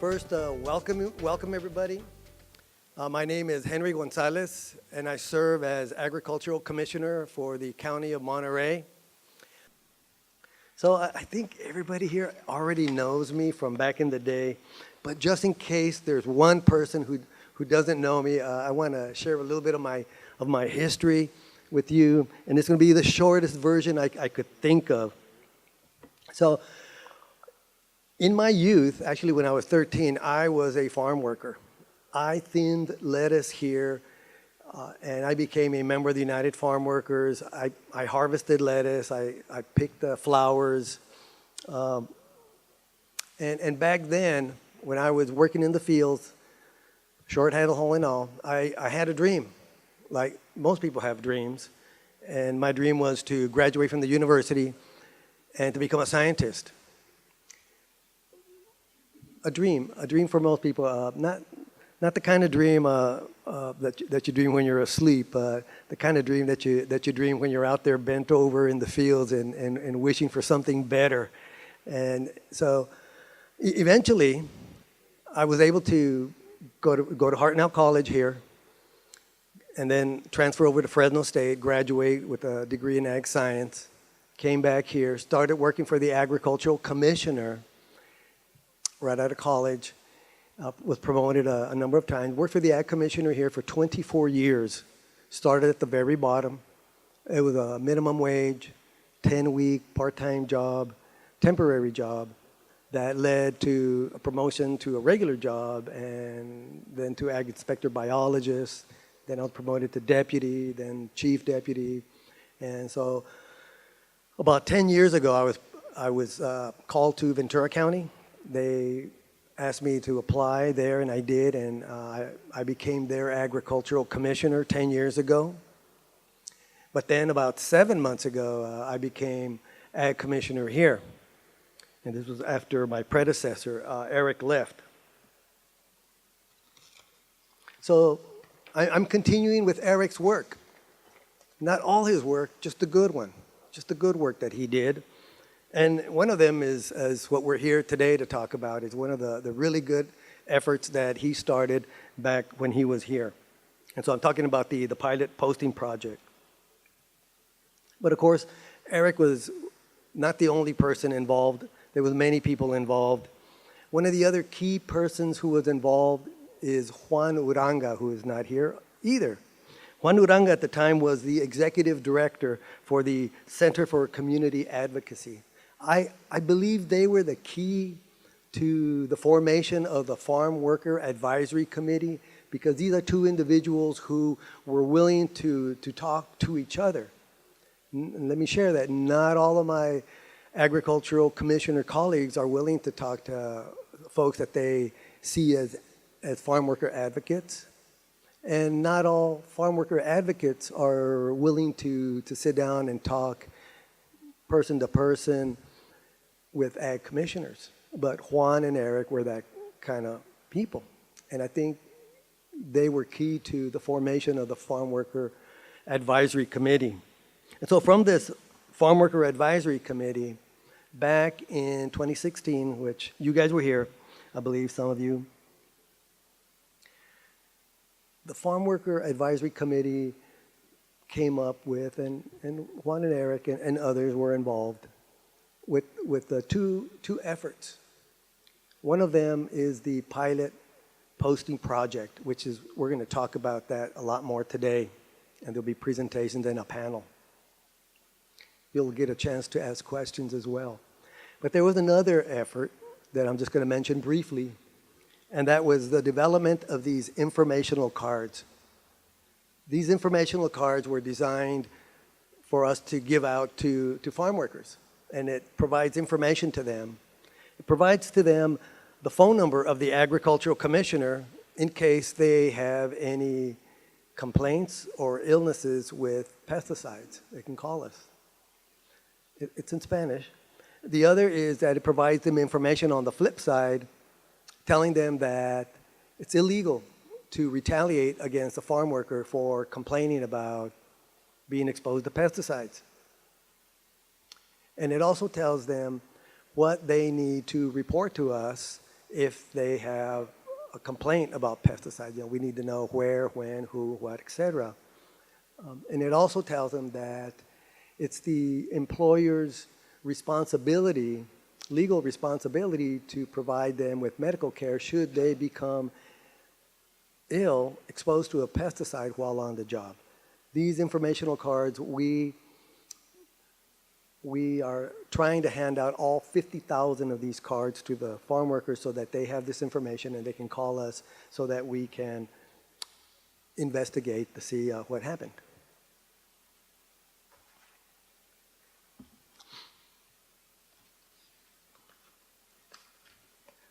First, welcome everybody. My name is Henry Gonzalez, and I serve as Agricultural Commissioner for the County of Monterey. So I think everybody here already knows me from back in the day, but just in case there's one person who doesn't know me, I want to share a little bit of my history with you, and it's going to be the shortest version I could think of. So, in my youth, actually when I was 13, I was a farm worker. I thinned lettuce here, and I became a member of the United Farm Workers. I harvested lettuce, I picked the flowers, and back then, when I was working in the fields, short handle hole and all, I had a dream, like most people have dreams, and my dream was to graduate from the university and to become a scientist. A dream for most people, not the kind of dream that you dream when you're asleep, the kind of dream that you dream when you're out there bent over in the fields and wishing for something better. And so eventually I was able to go to Hartnell College here and then transfer over to Fresno State, graduate with a degree in ag science, came back here, started working for the Agricultural Commissioner right out of college, was promoted a number of times, worked for the Ag Commissioner here for 24 years, started at the very bottom. It was a minimum wage, 10-week part-time job, temporary job, that led to a promotion to a regular job and then to Ag Inspector Biologist. Then I was promoted to deputy, then chief deputy. And so about 10 years ago, I was called to Ventura County. They asked me to apply there, and I did, and I became their agricultural commissioner 10 years ago. But then about 7 months ago, I became ag commissioner here. And this was after my predecessor, Eric, left. So I'm continuing with Eric's work. Not all his work, just the good one, just the good work that he did. And one of them is what we're here today to talk about, is one of the really good efforts that he started back when he was here. And so I'm talking about the pilot posting project. But of course, Eric was not the only person involved. There was many people involved. One of the other key persons who was involved is Juan Uranga, who is not here either. Juan Uranga at the time was the executive director for the Center for Community Advocacy. I believe they were the key to the formation of the Farmworker Advisory Committee, because these are two individuals who were willing to talk to each other. And let me share that. Not all of my agricultural commissioner colleagues are willing to talk to folks that they see as farm worker advocates. And not all farm worker advocates are willing to sit down and talk person to person with ag commissioners. But Juan and Eric were that kind of people. And I think they were key to the formation of the Farm Worker Advisory Committee. And so from this Farm Worker Advisory Committee, back in 2016, which you guys were here, I believe some of you, the Farm Worker Advisory Committee came up with, and Juan and Eric and others were involved, with two efforts. One of them is the pilot posting project, which is, we're going to talk about that a lot more today, and there'll be presentations and a panel. You'll get a chance to ask questions as well. But there was another effort that I'm just going to mention briefly, and that was the development of these informational cards. These informational cards were designed for us to give out to farm workers, and it provides information to them. It provides to them the phone number of the agricultural commissioner in case they have any complaints or illnesses with pesticides. They can call us. It's in Spanish. The other is that it provides them information on the flip side, telling them that it's illegal to retaliate against a farm worker for complaining about being exposed to pesticides. And it also tells them what they need to report to us if they have a complaint about pesticides. We need to know where, when, who, what, etc. And it also tells them that it's the employer's responsibility, legal responsibility, to provide them with medical care should they become ill, exposed to a pesticide while on the job. These informational cards, we are trying to hand out all 50,000 of these cards to the farm workers so that they have this information and they can call us so that we can investigate to see what happened.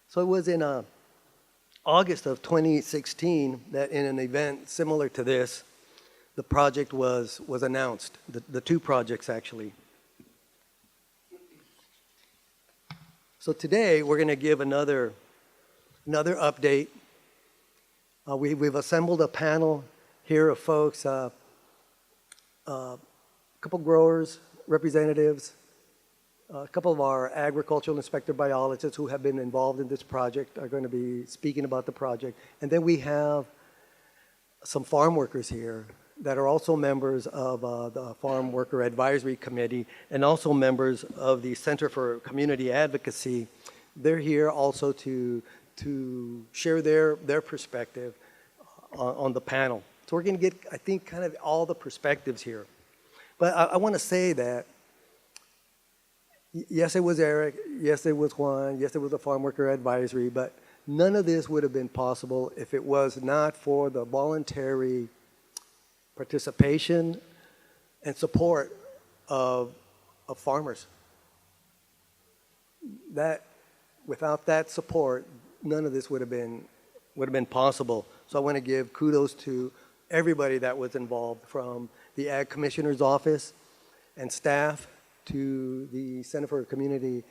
So it was in August of 2016 that in an event similar to this, the project was announced, the two projects actually. So today we're going to give another update. We've assembled a panel here of folks, a couple growers, representatives, a couple of our agricultural inspector biologists who have been involved in this project are going to be speaking about the project. And then we have some farm workers here that are also members of the Farm Worker Advisory Committee and also members of the Center for Community Advocacy. They're here also to share their perspective on the panel. So we're going to get, I think, kind of all the perspectives here. But I want to say that yes, it was Eric, yes, it was Juan, yes, it was the Farm Worker Advisory, but none of this would have been possible if it was not for the voluntary participation and support of farmers. Without that support, none of this would have been possible. So I want to give kudos to everybody that was involved, from the Ag Commissioner's Office and staff to the Center for Community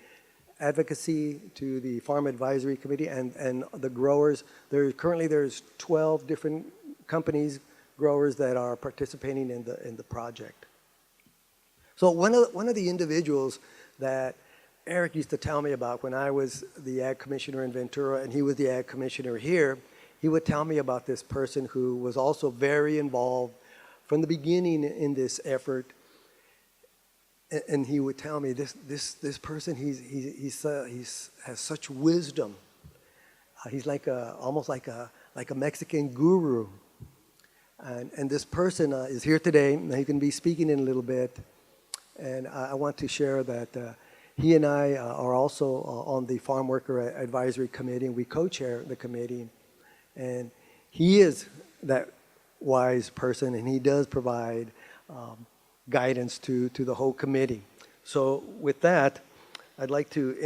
Advocacy, to the Farm Advisory Committee, and the growers. Currently there's 12 different companies, growers, that are participating in the project. So one of the individuals that Eric used to tell me about when I was the Ag Commissioner in Ventura and he was the Ag Commissioner here, he would tell me about this person who was also very involved from the beginning in this effort. And he would tell me this person, he has such wisdom. He's almost like a Mexican guru. And this person is here today, and he's going to be speaking in a little bit. And I want to share that he and I are also on the Farm Worker Advisory Committee, and we co-chair the committee. And he is that wise person, and he does provide guidance to the whole committee. So with that, I'd like to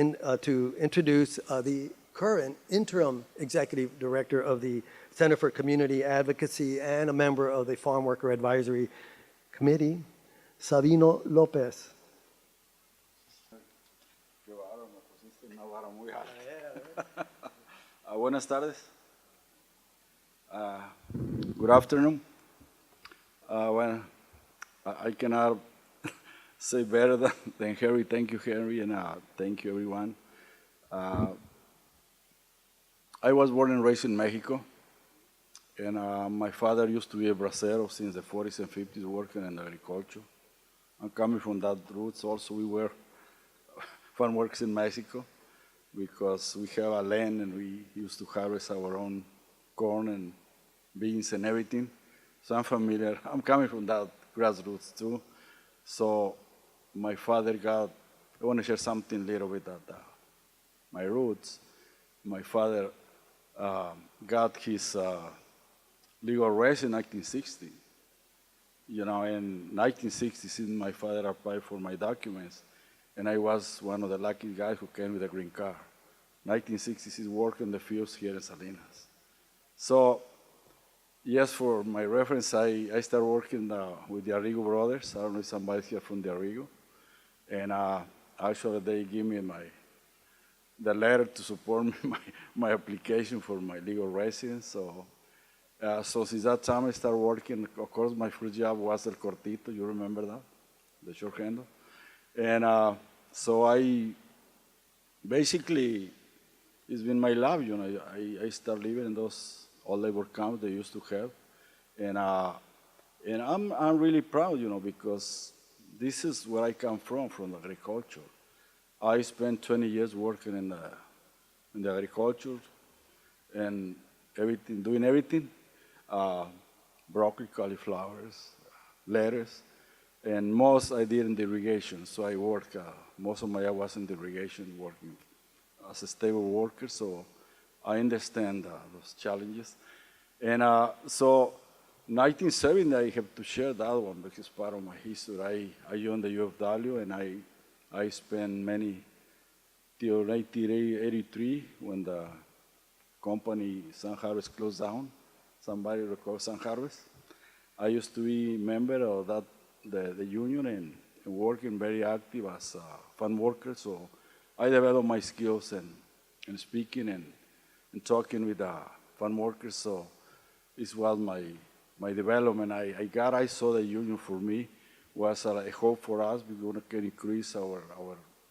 introduce the current interim executive director of the Center for Community Advocacy and a member of the Farm Worker Advisory Committee, Sabino Lopez. Buenas tardes. Good afternoon. Well, I cannot say better than Henry. Thank you, Henry, and thank you, everyone. I was born and raised in Mexico, and my father used to be a bracero since the 40s and 50s, working in agriculture. I'm coming from that roots. Also, we were farm workers in Mexico because we have a land and we used to harvest our own corn and beans and everything. So I'm familiar. I'm coming from that grassroots too. So my father I want to share something little bit of my roots. My father got his legal rights in 1960. You know, in 1960, my father applied for my documents, and I was one of the lucky guys who came with a green card. 1966, worked in the fields here in Salinas. So, yes, for my reference, I started working with the Arrigo brothers. I don't know if somebody's here from the Arrigo. And actually, they gave me the letter to support my application for my legal residence. So since that time, I started working. Of course, my first job was El Cortito. You remember that? The short handle. And so I basically it's been my love, I start living in those all labor camps they used to have. And I'm really proud, because this is where I come from the agriculture. I spent 20 years working in the agriculture and everything, doing everything, broccoli, cauliflowers, lettuce, and most I did in the irrigation. So I work, most of my year was in the irrigation, working as a stable worker, so I understand those challenges. And so 1970, I have to share that one because it's part of my history. I joined the UFW, and I spent many, till 1983, when the company Sun Harvest closed down. Somebody recalls Sun Harvest? I used to be a member of that, the union, and working very active as a farm worker. So I developed my skills in speaking and talking with farm workers. So it was my development. I saw the union for me was a hope for us. We're going to increase our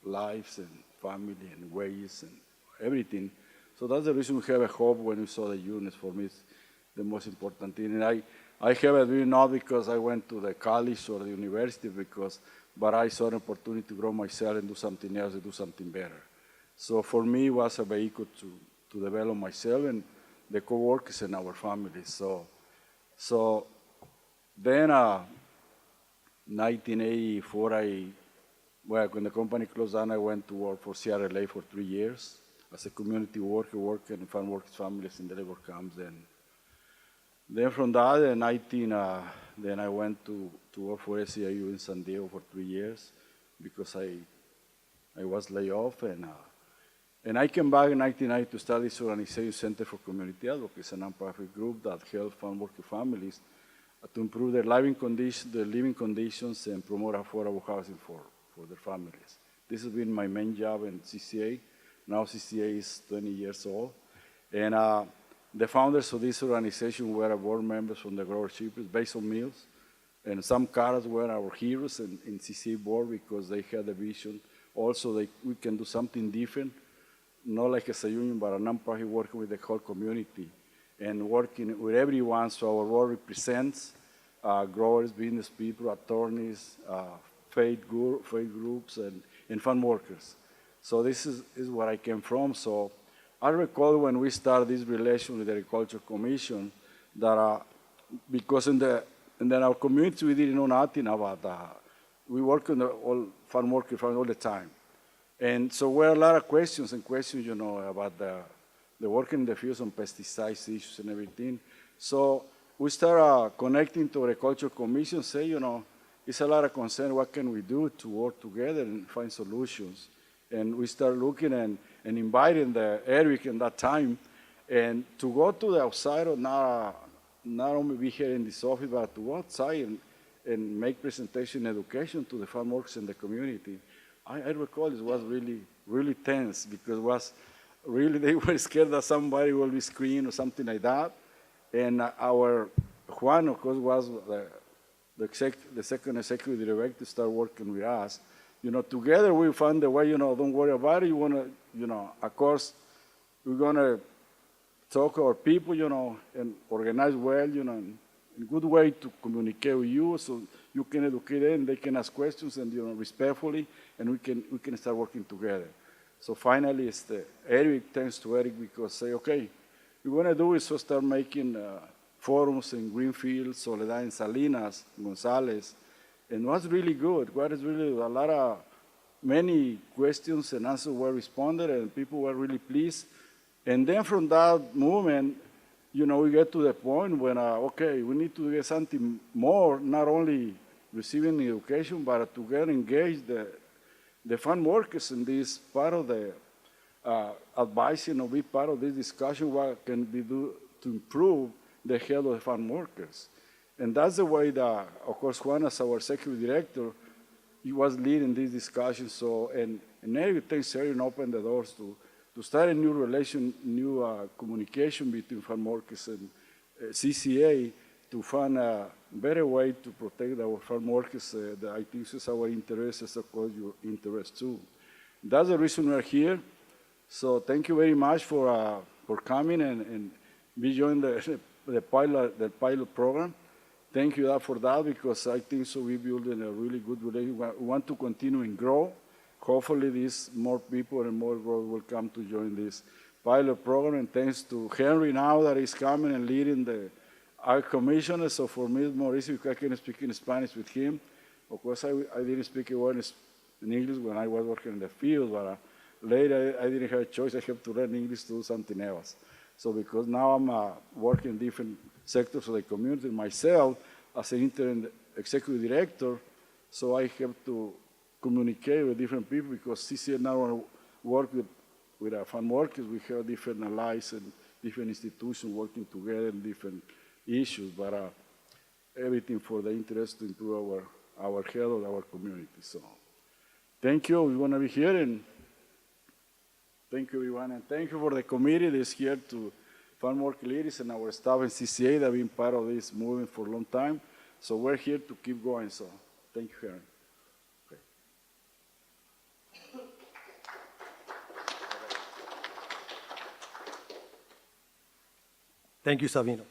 lives and family and wages and everything. So that's the reason we have a hope when we saw the union. For me, it's the most important thing. And I have a dream not because I went to the college or the university, but I saw an opportunity to grow myself and do something else and do something better. So for me, it was a vehicle to develop myself and the co-workers and our families. So then, 1984, when the company closed down, I went to work for CRLA for 3 years as a community worker, working in farm workers' families in the labor camps. Then from that, then I went to work for SEIU in San Diego for 3 years because I was laid off. And I came back in 1990 to start this organization, Center for Community Advocacy, a nonprofit group that helps farm worker families to improve their living conditions and promote affordable housing for their families. This has been my main job in CCA. Now CCA is 20 years old. And the founders of this organization were board members from the grower shippers, Basil Mills, and some Caras were our heroes in CCA board because they had a vision. Also, we can do something different, not like as a union, but a nonprofit working with the whole community and working with everyone. So our board represents growers, business people, attorneys, faith groups, and farm workers. So this is where I came from. So I recall when we started this relation with the Agriculture Commission that because in our community we didn't know nothing about we work on all farm workers all the time. And so there were a lot of questions about the working in the fields on pesticides issues and everything. So we started connecting to the Agriculture Commission, say, it's a lot of concern, what can we do to work together and find solutions? And we started looking and inviting Eric in that time and to go to the outside of not only be here in this office, but to go outside and make presentation education to the farm workers in the community. I recall it was really, really tense because it was really, they were scared that somebody will be screened or something like that. And our Juan, of course, was the second executive director to start working with us. Together we found a way, don't worry about it. You want to, of course, we're going to talk to our people, and organize well, in a good way to communicate with you so you can educate them, they can ask questions and, respectfully, and we can start working together. So finally, Eric, thanks to Eric, because say, okay, we're going to do is so start making forums in Greenfield, Soledad, and Salinas, Gonzales, and what's really good, what is really many questions and answers were responded, and people were really pleased. And then from that moment, we get to the point when, okay, we need to get something more, not only receiving education, but to get engaged the farm workers in this part of the advising or be part of this discussion, what can be do to improve the health of the farm workers. And that's the way that, of course, Juan, as our executive director, he was leading this discussion. So, and Eric, thanks Eric, opened the doors to start a new communication between farm workers and CCA to find a better way to protect our farm workers. I think this is our interest, as of course your interest too. That's the reason we're here. So thank you very much for coming and be joining the pilot program. Thank you for that, because I think so we're building a really good relationship. We want to continue and grow. Hopefully this more people and more growth will come to join this pilot program. And thanks to Henry now that is coming and leading our commissioner. So for me, it's more easy because I can speak in Spanish with him. Of course, I didn't speak a word in English when I was working in the field, but later I didn't have a choice. I have to learn English to do something else. So because now I'm working in different sectors of the community myself as an interim executive director, so I have to communicate with different people, because CCN now work with our farm workers. We have different allies and different institutions working together in different issues, but everything for the interest to improve our health of our community. So thank you. We want to be here, and thank you, everyone. And thank you for the committee that is here, to Farmworker leaders and our staff in CCA that have been part of this movement for a long time. So we're here to keep going. So thank you, Karen. Okay. Thank you, Savino.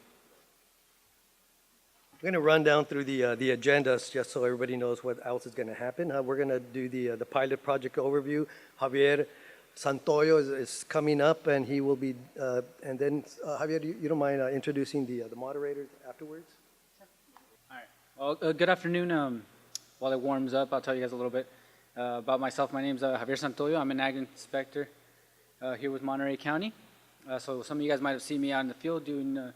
We're going to run down through the agendas just so everybody knows what else is going to happen. We're going to do the pilot project overview. Javier Santoyo is coming up, and he will be, and then Javier, you don't mind introducing the moderators afterwards? All right. Well, good afternoon. While it warms up, I'll tell you guys a little bit about myself. My name is Javier Santoyo. I'm an ag inspector here with Monterey County. So some of you guys might have seen me out in the field doing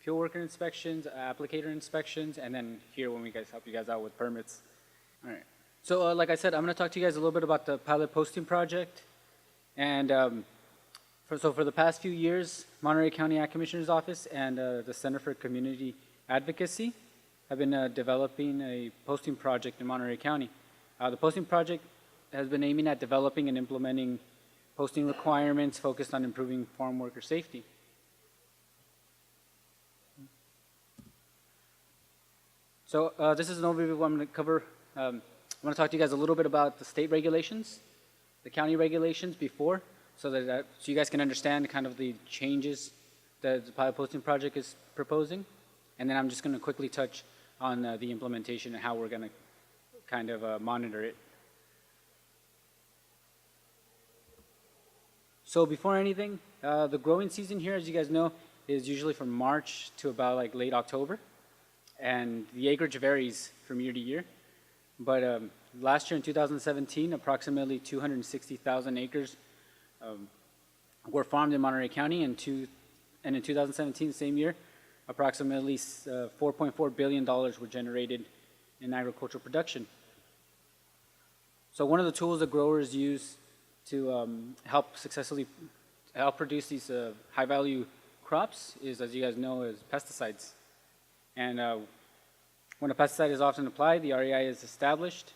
field worker inspections, applicator inspections, and then here when we guys help you guys out with permits. All right. So like I said, I'm going to talk to you guys a little bit about the pilot posting project. And so for the past few years, Monterey County Ag Commissioner's Office and the Center for Community Advocacy have been developing a posting project in Monterey County. The posting project has been aiming at developing and implementing posting requirements focused on improving farm worker safety. So this is an overview of what I'm going to cover. I'm going to talk to you guys a little bit about the state regulations, the county regulations before, so you guys can understand kind of the changes that the pilot posting project is proposing. And then I'm just going to quickly touch on the implementation and how we're going to kind of monitor it. So before anything, the growing season here, as you guys know, is usually from March to about like late October. And the acreage varies from year to year. But last year in 2017, approximately 260,000 acres were farmed in Monterey County, and in 2017, same year, approximately $4.4 billion were generated in agricultural production. So one of the tools that growers use to help produce these high-value crops is, as you guys know, is pesticides. And when a pesticide is often applied, the REI is established.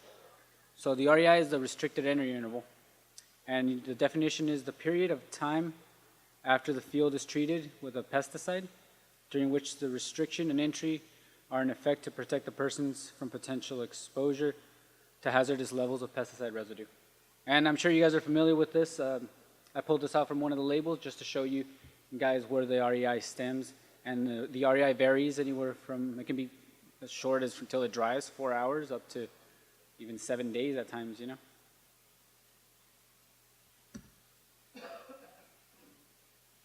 So the REI is the restricted entry interval. And the definition is the period of time after the field is treated with a pesticide during which the restriction and entry are in effect to protect the persons from potential exposure to hazardous levels of pesticide residue. And I'm sure you guys are familiar with this. I pulled this out from one of the labels just to show you guys where the REI stems. And the REI varies anywhere from, it can be as short as until it dries, 4 hours, up to even 7 days at times, you know.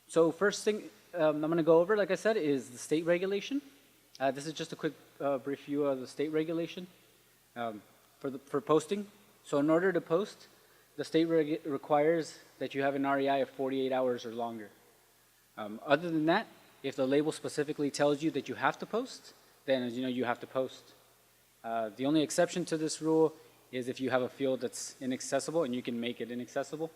So first thing I'm going to go over, like I said, is the state regulation. This is just a quick brief view of the state regulation for posting. So in order to post, the state requires that you have an REI of 48 hours or longer. Other than that, if the label specifically tells you that you have to post, then as you know, you have to post. The only exception to this rule is if you have a field that's inaccessible and you can make it inaccessible.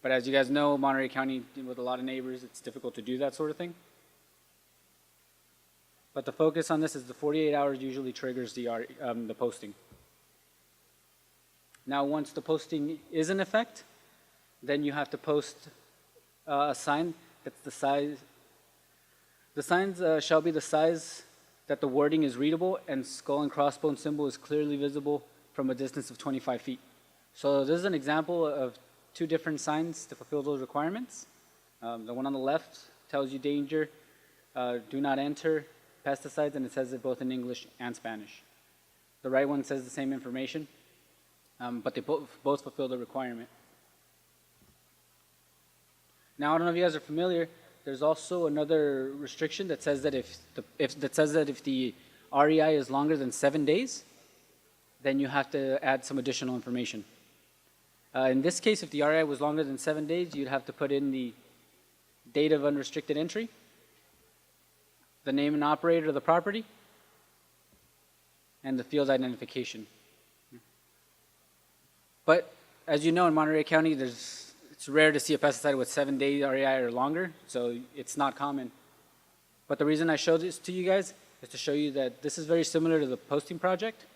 But as you guys know, Monterey County, with a lot of neighbors, it's difficult to do that sort of thing. But the focus on this is the 48 hours usually triggers the posting. Now, once the posting is in effect, then you have to post a sign that's the size. The signs shall be the size that the wording is readable and skull and crossbone symbol is clearly visible from a distance of 25 feet. So this is an example of two different signs to fulfill those requirements. The one on the left tells you danger, do not enter, pesticides, and it says it both in English and Spanish. The right one says the same information, but they both fulfill the requirement. Now, I don't know if you guys are familiar, there's also another restriction that says that if the REI is longer than 7 days, then you have to add some additional information. In this case, if the REI was longer than 7 days, you'd have to put in the date of unrestricted entry, the name and operator of the property, and the field identification. But as you know, in Monterey County, it's rare to see a pesticide with 7-day REI or longer, so it's not common. But the reason I showed this to you guys is to show you that this is very similar to the posting project.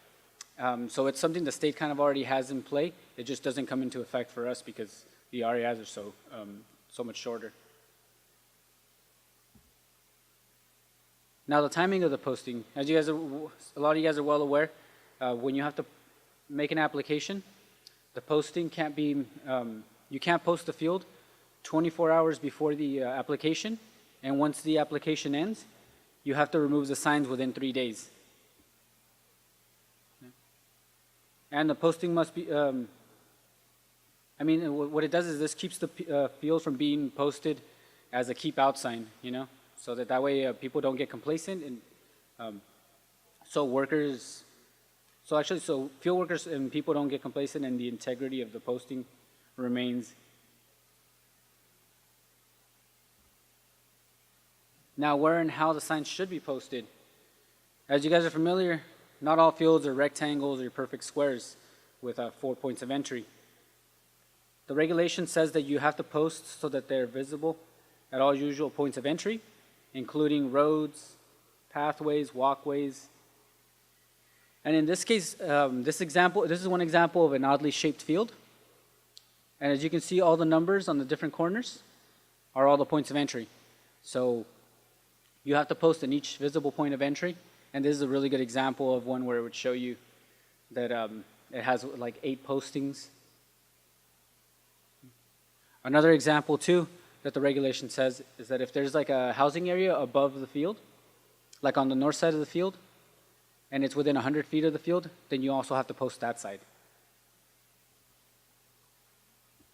So it's something the state kind of already has in play. It just doesn't come into effect for us because the REIs are so much shorter. Now the timing of the posting, as you guys a lot of you guys are well aware, when you have to make an application, the posting can't be, you can't post the field 24 hours before the application, and once the application ends, you have to remove the signs within 3 days. And the posting must be, I mean, what it does is this keeps the field from being posted as a keep out sign, you know, so that way people don't get complacent, and so field workers and people don't get complacent, and the integrity of the posting remains. Now, where and how the signs should be posted. As you guys are familiar, not all fields are rectangles or perfect squares with 4 points of entry. The regulation says that you have to post so that they're visible at all usual points of entry, including roads, pathways, walkways. And in this case, this is one example of an oddly shaped field. And as you can see, all the numbers on the different corners are all the points of entry. So you have to post in each visible point of entry. And this is a really good example of one where it would show you that it has like 8 postings. Another example too that the regulation says is that if there's like a housing area above the field, like on the north side of the field, and it's within 100 feet of the field, then you also have to post that side.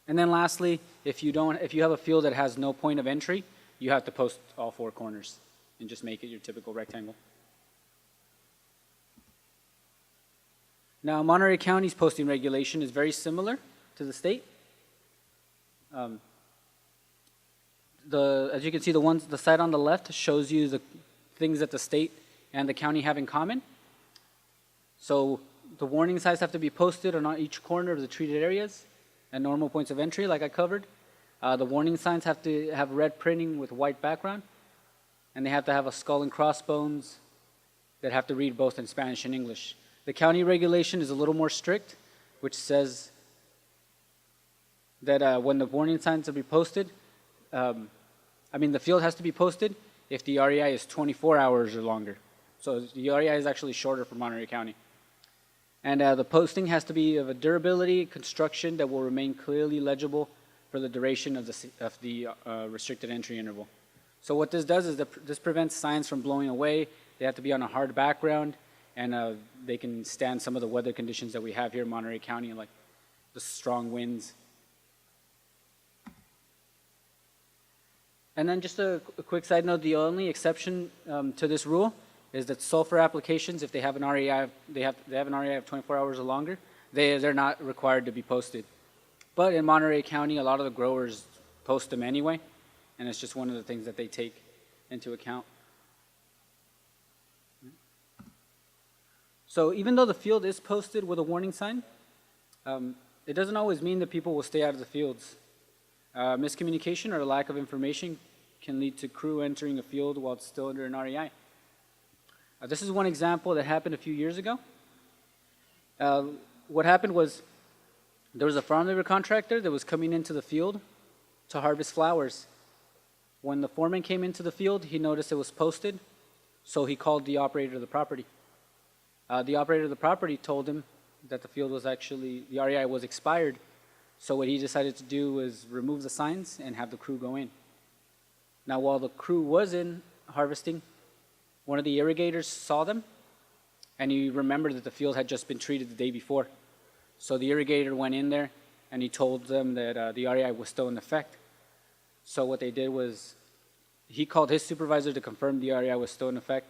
And then lastly, if you have a field that has no point of entry, you have to post all 4 corners and just make it your typical rectangle. Now, Monterey County's posting regulation is very similar to the state. As you can see, the side on the left shows you the things that the state and the county have in common. So the warning signs have to be posted on each corner of the treated areas and normal points of entry, like I covered. The warning signs have to have red printing with white background, and they have to have a skull and crossbones that have to read both in Spanish and English. The county regulation is a little more strict, which says that when the warning signs are to be posted, the field has to be posted if the REI is 24 hours or longer. So the REI is actually shorter for Monterey County. And the posting has to be of a durability, construction that will remain clearly legible for the duration of the restricted entry interval. So what this does is this prevents signs from blowing away. They have to be on a hard background, and they can stand some of the weather conditions that we have here in Monterey County, like the strong winds. And then just a quick side note, the only exception to this rule is that sulfur applications, if they have an REI, they have an REI of 24 hours or longer, they're not required to be posted. But in Monterey County, a lot of the growers post them anyway, and it's just one of the things that they take into account. So even though the field is posted with a warning sign, it doesn't always mean that people will stay out of the fields. Miscommunication or lack of information can lead to crew entering a field while it's still under an REI. This is one example that happened a few years ago. What happened was there was a farm labor contractor that was coming into the field to harvest flowers. When the foreman came into the field, he noticed it was posted, so he called the operator of the property. The operator of the property told him that the field was actually, the REI was expired, So what he decided to do was remove the signs and have the crew go in. Now, while the crew was in harvesting, one of the irrigators saw them, and he remembered that the field had just been treated the day before. So the irrigator went in there, and he told them that the REI was still in effect. So what they did was he called his supervisor to confirm the REI was still in effect,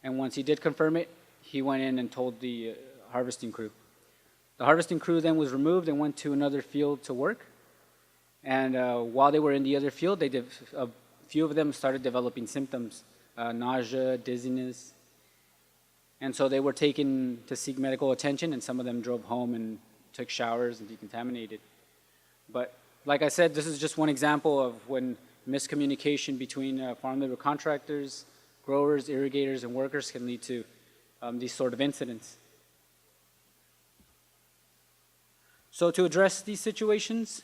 and once he did confirm it, he went in and told the harvesting crew. The harvesting crew then was removed and went to another field to work, and while they were in the other field, a few of them started developing symptoms, nausea, dizziness, and so they were taken to seek medical attention, and some of them drove home and took showers and decontaminated. But like I said, this is just one example of when miscommunication between farm labor contractors, growers, irrigators, and workers can lead to these sort of incidents. So to address these situations,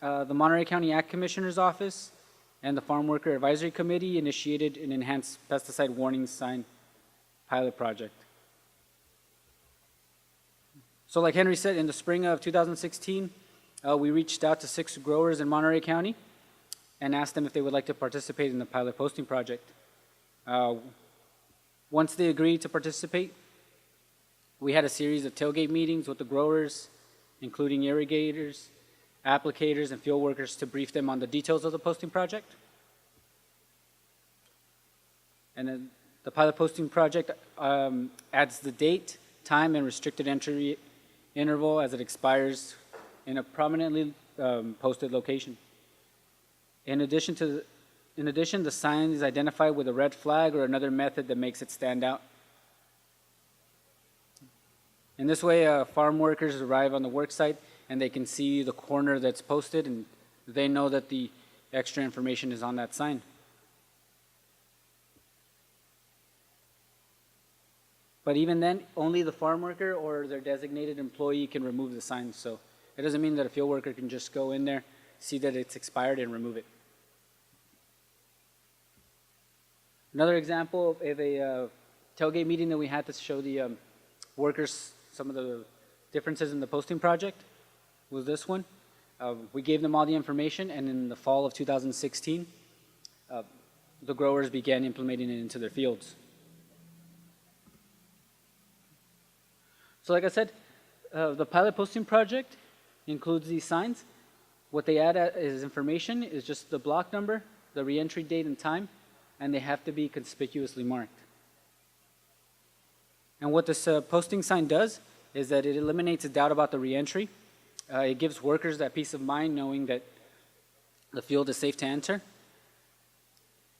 the Monterey County Ag Commissioner's Office and the Farm Worker Advisory Committee initiated an enhanced pesticide warning sign pilot project. So like Henry said, in the spring of 2016, we reached out to 6 growers in Monterey County and asked them if they would like to participate in the pilot posting project. Once they agreed to participate, we had a series of tailgate meetings with the growers, including irrigators, applicators, and field workers to brief them on the details of the posting project. And then the pilot posting project adds the date, time, and restricted entry interval as it expires in a prominently posted location. In addition, the sign is identified with a red flag or another method that makes it stand out. In this way, farm workers arrive on the work site and they can see the corner that's posted, and they know that the extra information is on that sign. But even then, only the farm worker or their designated employee can remove the sign. So it doesn't mean that a field worker can just go in there, see that it's expired, and remove it. Another example of a tailgate meeting that we had to show the workers some of the differences in the posting project was this one. We gave them all the information, and in the fall of 2016, the growers began implementing it into their fields. So like I said, the pilot posting project includes these signs. What they add as information is just the block number, the reentry date and time, and they have to be conspicuously marked. And what this posting sign does is that it eliminates a doubt about the reentry. It gives workers that peace of mind knowing that the field is safe to enter.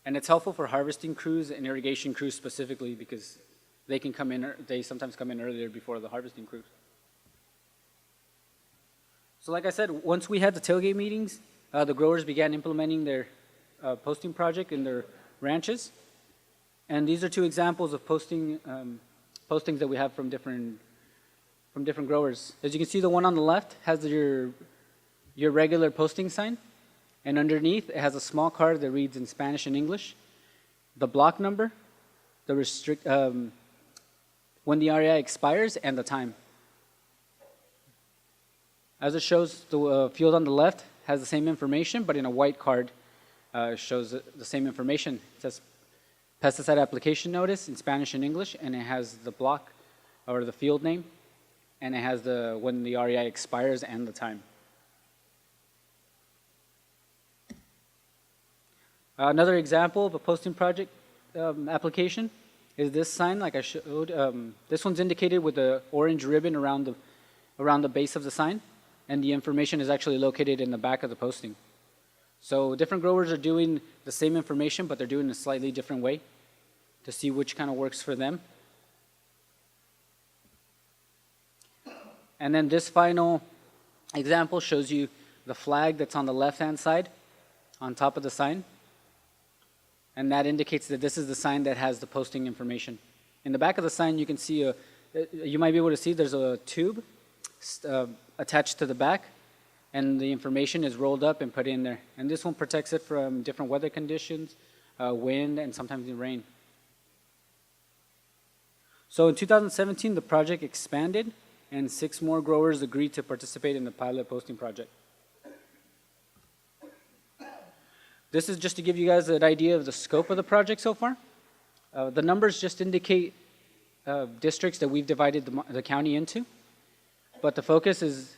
And it's helpful for harvesting crews and irrigation crews specifically because they can come in, they sometimes come in earlier before the harvesting crews. So like I said, once we had the tailgate meetings, the growers began implementing their posting project in their ranches. And these are 2 examples of postings that we have from different growers. As you can see, the one on the left has your regular posting sign, and underneath it has a small card that reads in Spanish and English, the block number, the when the REI expires, and the time. As it shows, the field on the left has the same information, but in a white card shows the same information. It says pesticide application notice in Spanish and English, and it has the block or the field name, and it has when the REI expires and the time. Another example of a posting project application is this sign, like I showed. This one's indicated with the orange ribbon around the base of the sign, and the information is actually located in the back of the posting. So different growers are doing the same information, but they're doing it a slightly different way to see which kind of works for them. And then this final example shows you the flag that's on the left-hand side on top of the sign. And that indicates that this is the sign that has the posting information. In the back of the sign, you can see you might be able to see there's a tube attached to the back, and the information is rolled up and put in there. And this one protects it from different weather conditions, wind, and sometimes the rain. So in 2017, the project expanded, and 6 more growers agreed to participate in the pilot posting project. This is just to give you guys an idea of the scope of the project so far. The numbers just indicate districts that we've divided the county into, but the focus is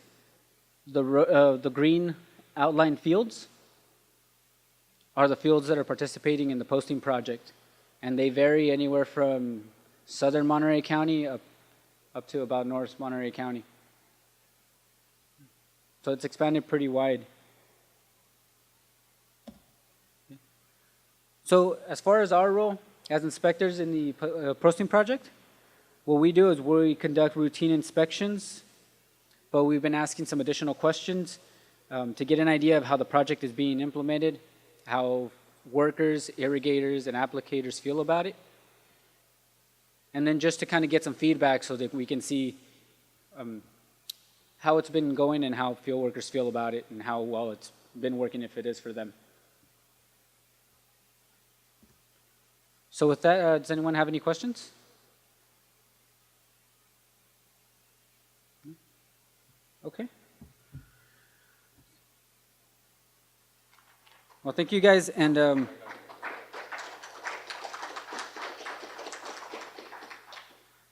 the green outlined fields are the fields that are participating in the posting project, and they vary anywhere from southern Monterey County up to about north Monterey County. So it's expanded pretty wide. So as far as our role as inspectors in the posting project, what we do is we conduct routine inspections, but we've been asking some additional questions to get an idea of how the project is being implemented, how workers, irrigators, and applicators feel about it, and then just to kind of get some feedback so that we can see how it's been going and how field workers feel about it and how well it's been working if it is for them. So with that, does anyone have any questions? Okay. Well, thank you guys, and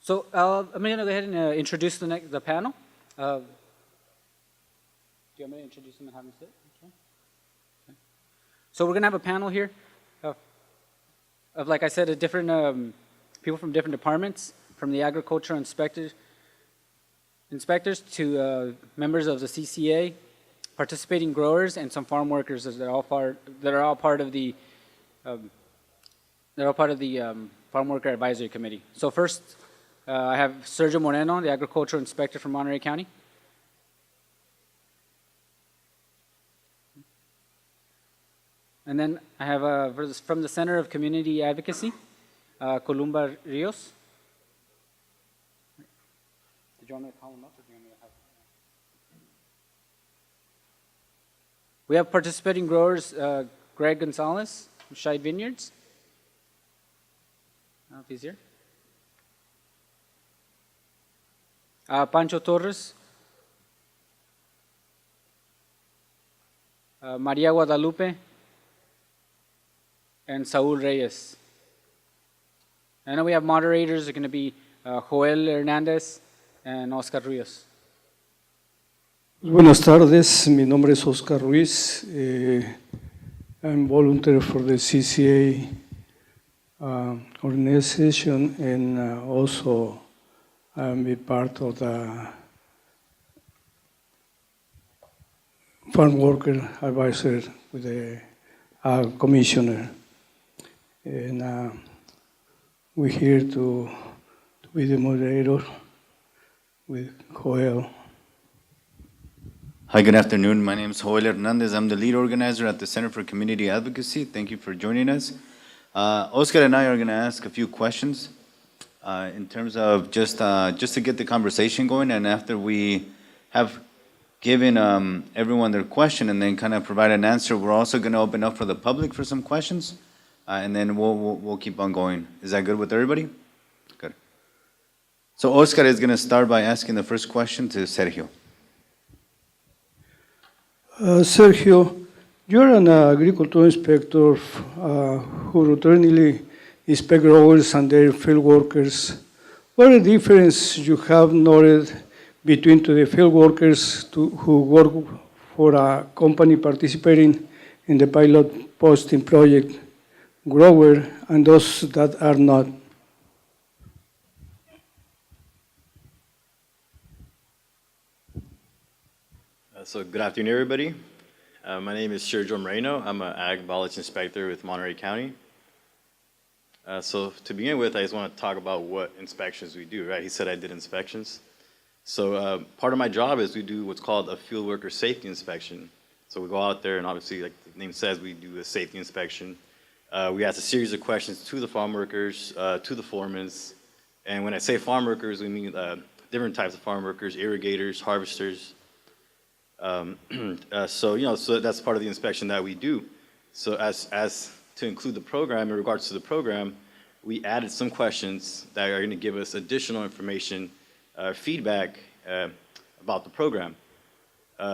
so I'm going to go ahead and introduce the panel. Do you want me to introduce them and have them sit? Okay. So we're going to have a panel here of, like I said, different people from different departments, from the agriculture inspectors to members of the CCA, participating growers, and some farm workers that are all part of the Farm Worker Advisory Committee. So first, I have Sergio Moreno, the agricultural inspector from Monterey County. And then I have from the Center of Community Advocacy, Columba Rios. Did you want me to call him up, or do you want me to have? We have participating growers, Greg Gonzalez from Scheid Vineyards. I don't know if he's here. Pancho Torres. Maria Guadalupe. And Saul Reyes. And then we have moderators are going to be Joel Hernandez and Oscar Ruiz. Buenas tardes, mi nombre es Oscar Ruiz. I'm volunteer for the CCA organization, and also I'm a part of the Farm Worker Advisor with the Commissioner. And we're here to be the moderator with Joel. Hi, good afternoon. My name is Joel Hernandez. I'm the lead organizer at the Center for Community Advocacy. Thank you for joining us. Oscar and I are going to ask a few questions in terms of just to get the conversation going, and after we have given everyone their question and then kind of provide an answer, we're also going to open up for the public for some questions, and then we'll keep on going. Is that good with everybody? Good. So Oscar is going to start by asking the first question to Sergio. Sergio, you're an agricultural inspector who routinely inspect growers and their field workers. What are the difference you have noted between the field workers who work for a company participating in the pilot posting project, grower, and those that are not? So good afternoon, everybody. My name is Sergio Moreno. I'm an ag biology inspector with Monterey County. So to begin with, I just want to talk about what inspections we do, right? He said I did inspections. So part of my job is we do what's called a field worker safety inspection. So we go out there and obviously, like the name says, we do a safety inspection. We ask a series of questions to the farm workers, to the foremen. And when I say farm workers, we mean different types of farm workers, irrigators, harvesters. So that's part of the inspection that we do. So as to include the program, in regards to the program, we added some questions that are going to give us additional information, feedback about the program.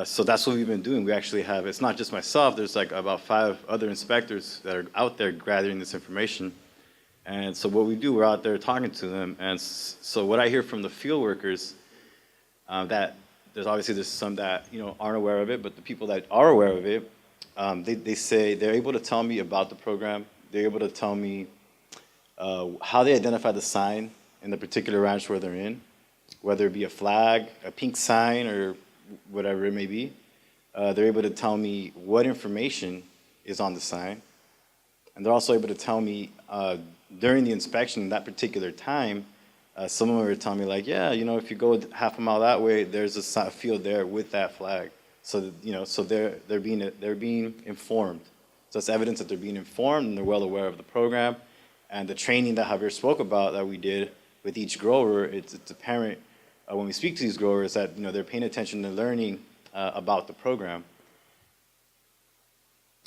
So that's what we've been doing. We actually have, it's not just myself, there's like about 5 other inspectors that are out there gathering this information. And so what we do, we're out there talking to them. And so what I hear from the field workers, that there's some that aren't aware of it, but the people that are aware of it, they say they're able to tell me about the program. They're able to tell me how they identify the sign in the particular ranch where they're in, whether it be a flag, a pink sign, or whatever it may be. They're able to tell me what information is on the sign. And they're also able to tell me during the inspection, that particular time, some of them are telling me like, yeah, if you go half a mile that way, there's a field there with that flag. So so they're being informed. So it's evidence that they're being informed and they're well aware of the program. And the training that Javier spoke about that we did with each grower, it's apparent when we speak to these growers that they're paying attention and learning about the program.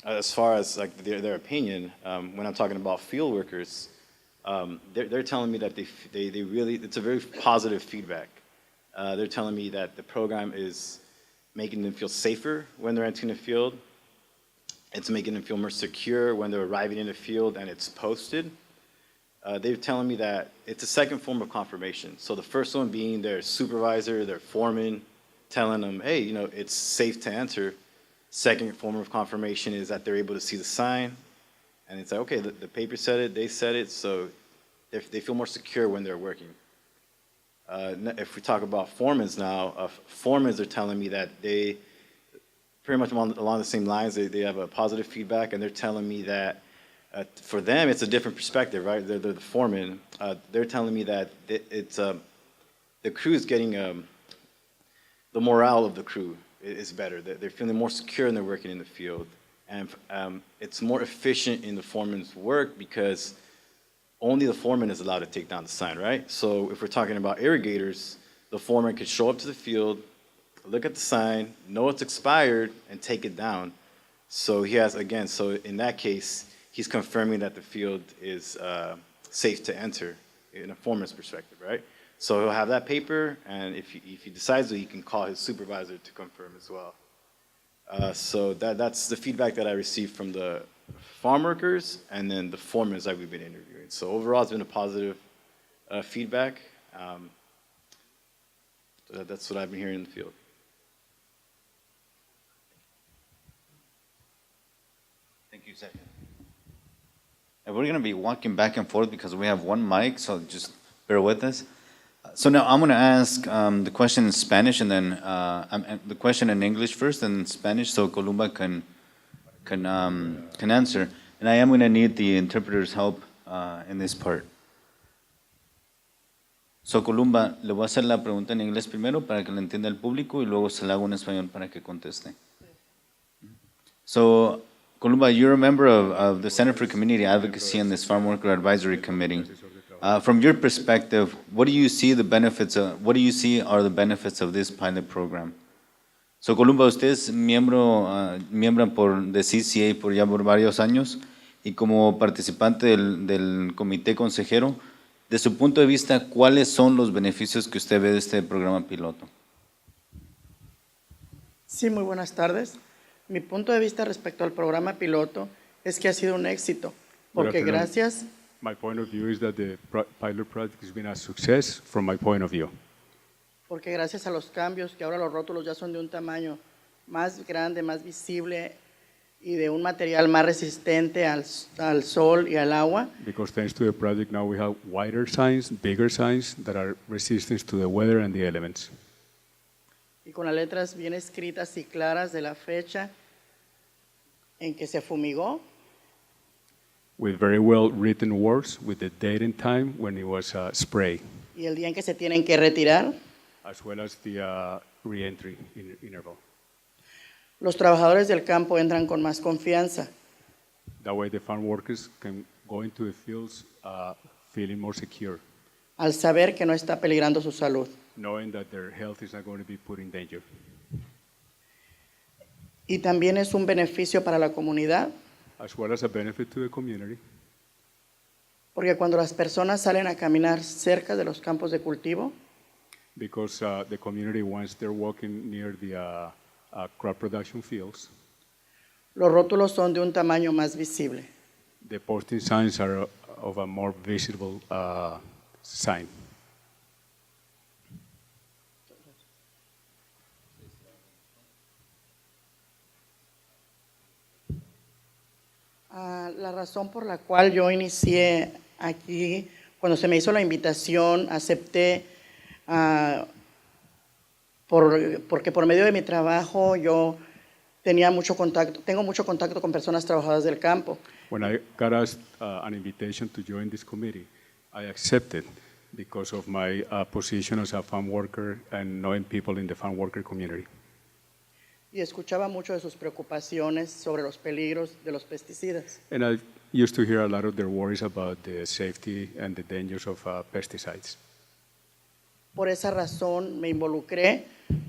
As far as like their opinion, when I'm talking about field workers, they're telling me that they really, it's a very positive feedback. They're telling me that the program is making them feel safer when they're entering the field. It's making them feel more secure when they're arriving in the field and it's posted. They're telling me that it's a second form of confirmation. So the first one being their supervisor, their foreman, telling them, hey, it's safe to enter. Second form of confirmation is that they're able to see the sign. And it's like, okay, the paper said it, they said it, so they feel more secure when they're working. If we talk about foremans now, foremans are telling me that they, pretty much along the same lines, they have a positive feedback, and they're telling me that for them, it's a different perspective, right? They're the foreman. They're telling me that it's the crew is getting, the morale of the crew is better. They're feeling more secure when they're working in the field. And it's more efficient in the foreman's work because only the foreman is allowed to take down the sign, right? So if we're talking about irrigators, the foreman could show up to the field, look at the sign, know it's expired, and take it down. So he has, again, so in that case, he's confirming that the field is safe to enter in a foreman's perspective, right? So he'll have that paper, and if he decides to, he can call his supervisor to confirm as well. So that's the feedback that I received from the farm workers and then the foremen that we've been interviewing. So overall, it's been a positive feedback. So that's what I've been hearing in the field. Thank you, Sergio. And we're going to be walking back and forth because we have one mic, so just bear with us. So now I'm going to ask the question in Spanish and then the question in English first and in Spanish so Columba can answer. And I am going to need the interpreter's help in this part. So Columba, le voy a hacer la pregunta en inglés primero para que la entienda el público y luego se la hago en español para que conteste. So Columba, you're a member of the Center for Community Advocacy and this Farm Worker Advisory Committee. From your perspective, what do you see are the benefits of this pilot program? So, Columba, usted es miembro de CCA por ya por varios años y como participante del comité consejero, de su punto de vista, ¿cuáles son los beneficios que usted ve de este programa piloto? Sí, muy buenas tardes. Mi punto de vista respecto al programa piloto es que ha sido un éxito, porque gracias. My point of view is that the pilot project has been a success from my point of view. Porque gracias a los cambios, que ahora los rótulos ya son de un tamaño más grande, más visible y de un material más resistente al sol y al agua. Because thanks to the project now we have wider signs, bigger signs that are resistant to the weather and the elements. Y con las letras bien escritas y claras de la fecha en que se fumigó. With very well written words, with the date and time when it was sprayed. Y el día en que se tienen que retirar. As well as the re-entry interval. Los trabajadores del campo entran con más confianza. That way the farm workers can go into the fields feeling more secure. Al saber que no está peligrando su salud. Knowing that their health is not going to be put in danger. Y también es un beneficio para la comunidad. As well as a benefit to the community. Porque cuando las personas salen a caminar cerca de los campos de cultivo, because the community, once they're walking near the crop production fields, Los rótulos son de un tamaño más visible. the posting signs are of a more visible sign. La razón por la cual yo inicié aquí, cuando se me hizo la invitación, acepté, porque por medio de mi trabajo yo tengo mucho contacto con personas trabajadoras del campo. When I got asked an invitation to join this committee, I accepted because of my position as a farm worker and knowing people in the farm worker community. Y escuchaba mucho de sus preocupaciones sobre los peligros de los pesticidas. And I used to hear a lot of their worries about the safety and the dangers of pesticides. Por esa razón me involucré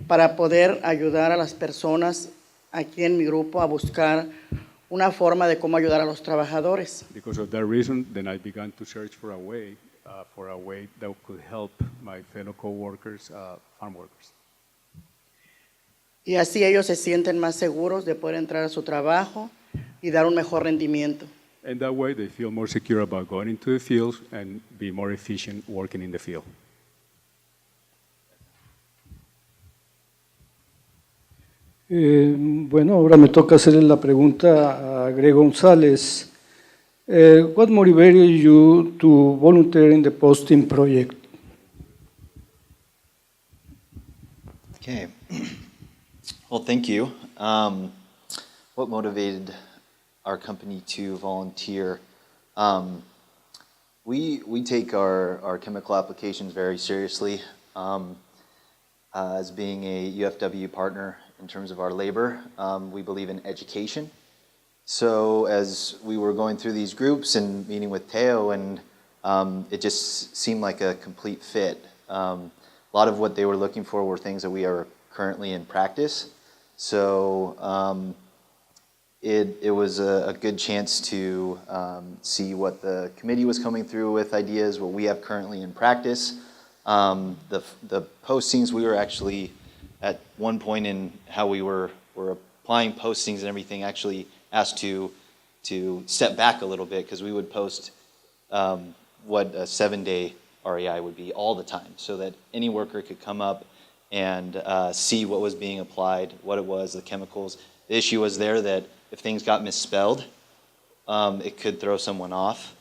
para poder ayudar a las personas aquí en mi grupo a buscar una forma de cómo ayudar a los trabajadores. Because of that reason, then I began to search for a way that could help my fellow co-workers, farm workers. Y así ellos se sienten más seguros de poder entrar a su trabajo y dar un mejor rendimiento. And that way, they feel more secure about going into the fields and be more efficient working in the field. Bueno, ahora me toca hacerle la pregunta a Greg González. What motivated you to volunteer in the posting project? Okay. Well, thank you. What motivated our company to volunteer? We take our chemical applications very seriously. As being a UFW partner in terms of our labor, we believe in education. So as we were going through these groups and meeting with Teo, and it just seemed like a complete fit. A lot of what they were looking for were things that we are currently in practice. So it was a good chance to see what the committee was coming through with ideas, what we have currently in practice. The postings, we were actually at one point in how we were applying postings and everything, actually asked to step back a little bit, because we would post what a 7-day REI would be all the time, so that any worker could come up and see what was being applied, what it was, the chemicals. The issue was there that if things got misspelled, it could throw someone off.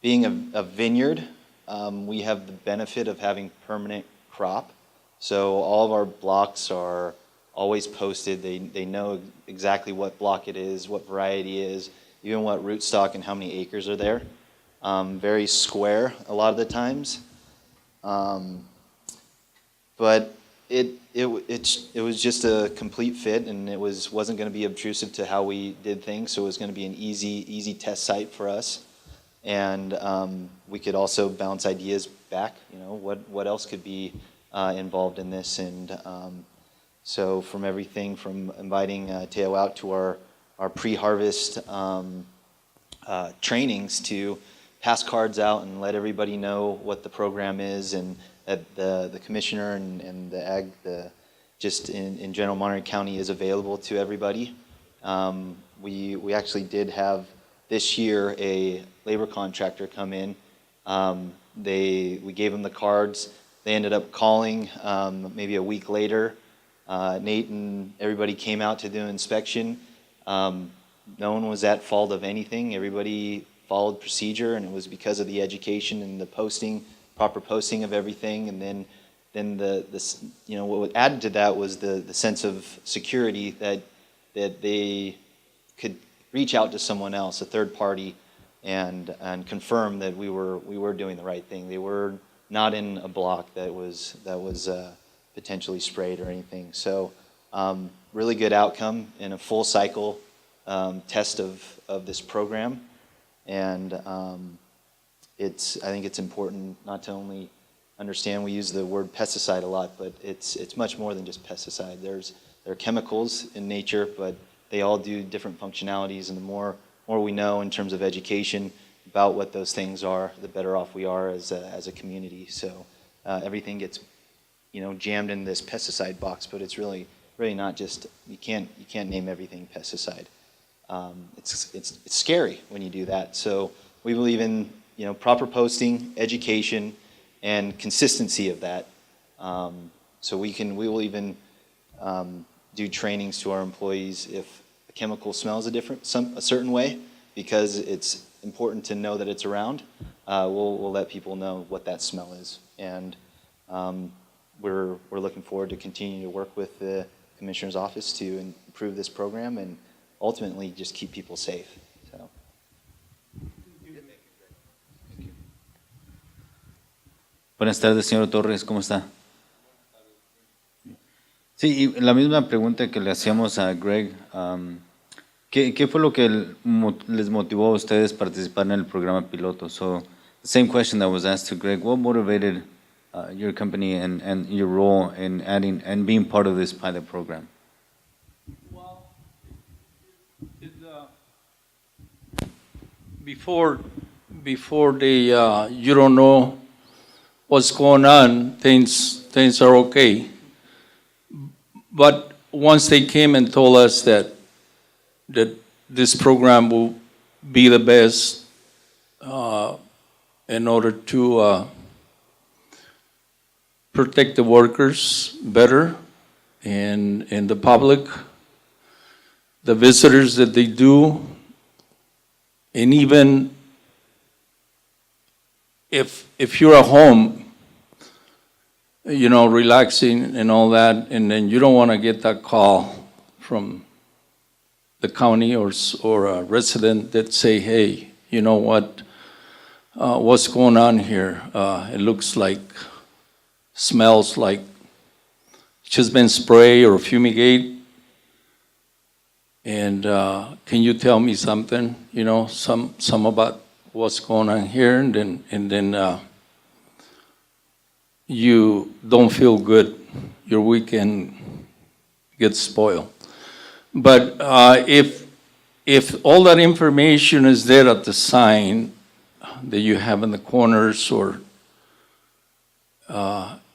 Being a vineyard, we have the benefit of having permanent crop. So all of our blocks are always posted. They know exactly what block it is, what variety it is, even what rootstock and how many acres are there. Very square a lot of the times. But it was just a complete fit, and it wasn't going to be obtrusive to how we did things. So it was going to be an easy test site for us. And we could also bounce ideas back, what else could be involved in this. And so from everything from inviting Teo out to our pre-harvest trainings, to pass cards out and let everybody know what the program is, and that the commissioner and the ag, just in general Monterey County, is available to everybody. We actually did have this year a labor contractor come in. We gave them the cards. They ended up calling maybe a week later. Nate and everybody came out to do an inspection. No one was at fault of anything. Everybody followed procedure, and it was because of the education and the proper posting of everything. And then what added to that was the sense of security that they could reach out to someone else, a third party, and confirm that we were doing the right thing. They were not in a block that was potentially sprayed or anything. So really good outcome in a full cycle test of this program. And I think it's important not to only understand, we use the word pesticide a lot, but it's much more than just pesticide. There are chemicals in nature, but they all do different functionalities, and the more we know in terms of education about what those things are, the better off we are as a community. So everything gets jammed in this pesticide box, but it's really not just, you can't name everything pesticide. It's scary when you do that. So we believe in, proper posting, education, and consistency of that. So we will even do trainings to our employees if a chemical smells a certain way, because it's important to know that it's around. We'll let people know what that smell is, and we're looking forward to continuing to work with the Commissioner's Office to improve this program and ultimately just keep people safe. So. Buenas tardes, señor Torres, ¿cómo está? Sí, y la misma pregunta que le hacíamos a Greg, ¿qué fue lo que les motivó a ustedes participar en el programa piloto? So, the same question that was asked to Greg, what motivated your company and your role in adding and being part of this pilot program? Well, before you don't know what's going on, things are okay. But once they came and told us that this program will be the best in order to protect the workers better and the public, the visitors that they do, and even if you're at home, relaxing and all that, and then you don't want to get that call from the county or a resident that say, hey, you know what, what's going on here? It looks like, smells like it's just been sprayed or fumigate. And can you tell me something, some about what's going on here? And then you don't feel good. Your weekend gets spoiled. But if all that information is there at the sign that you have in the corners, or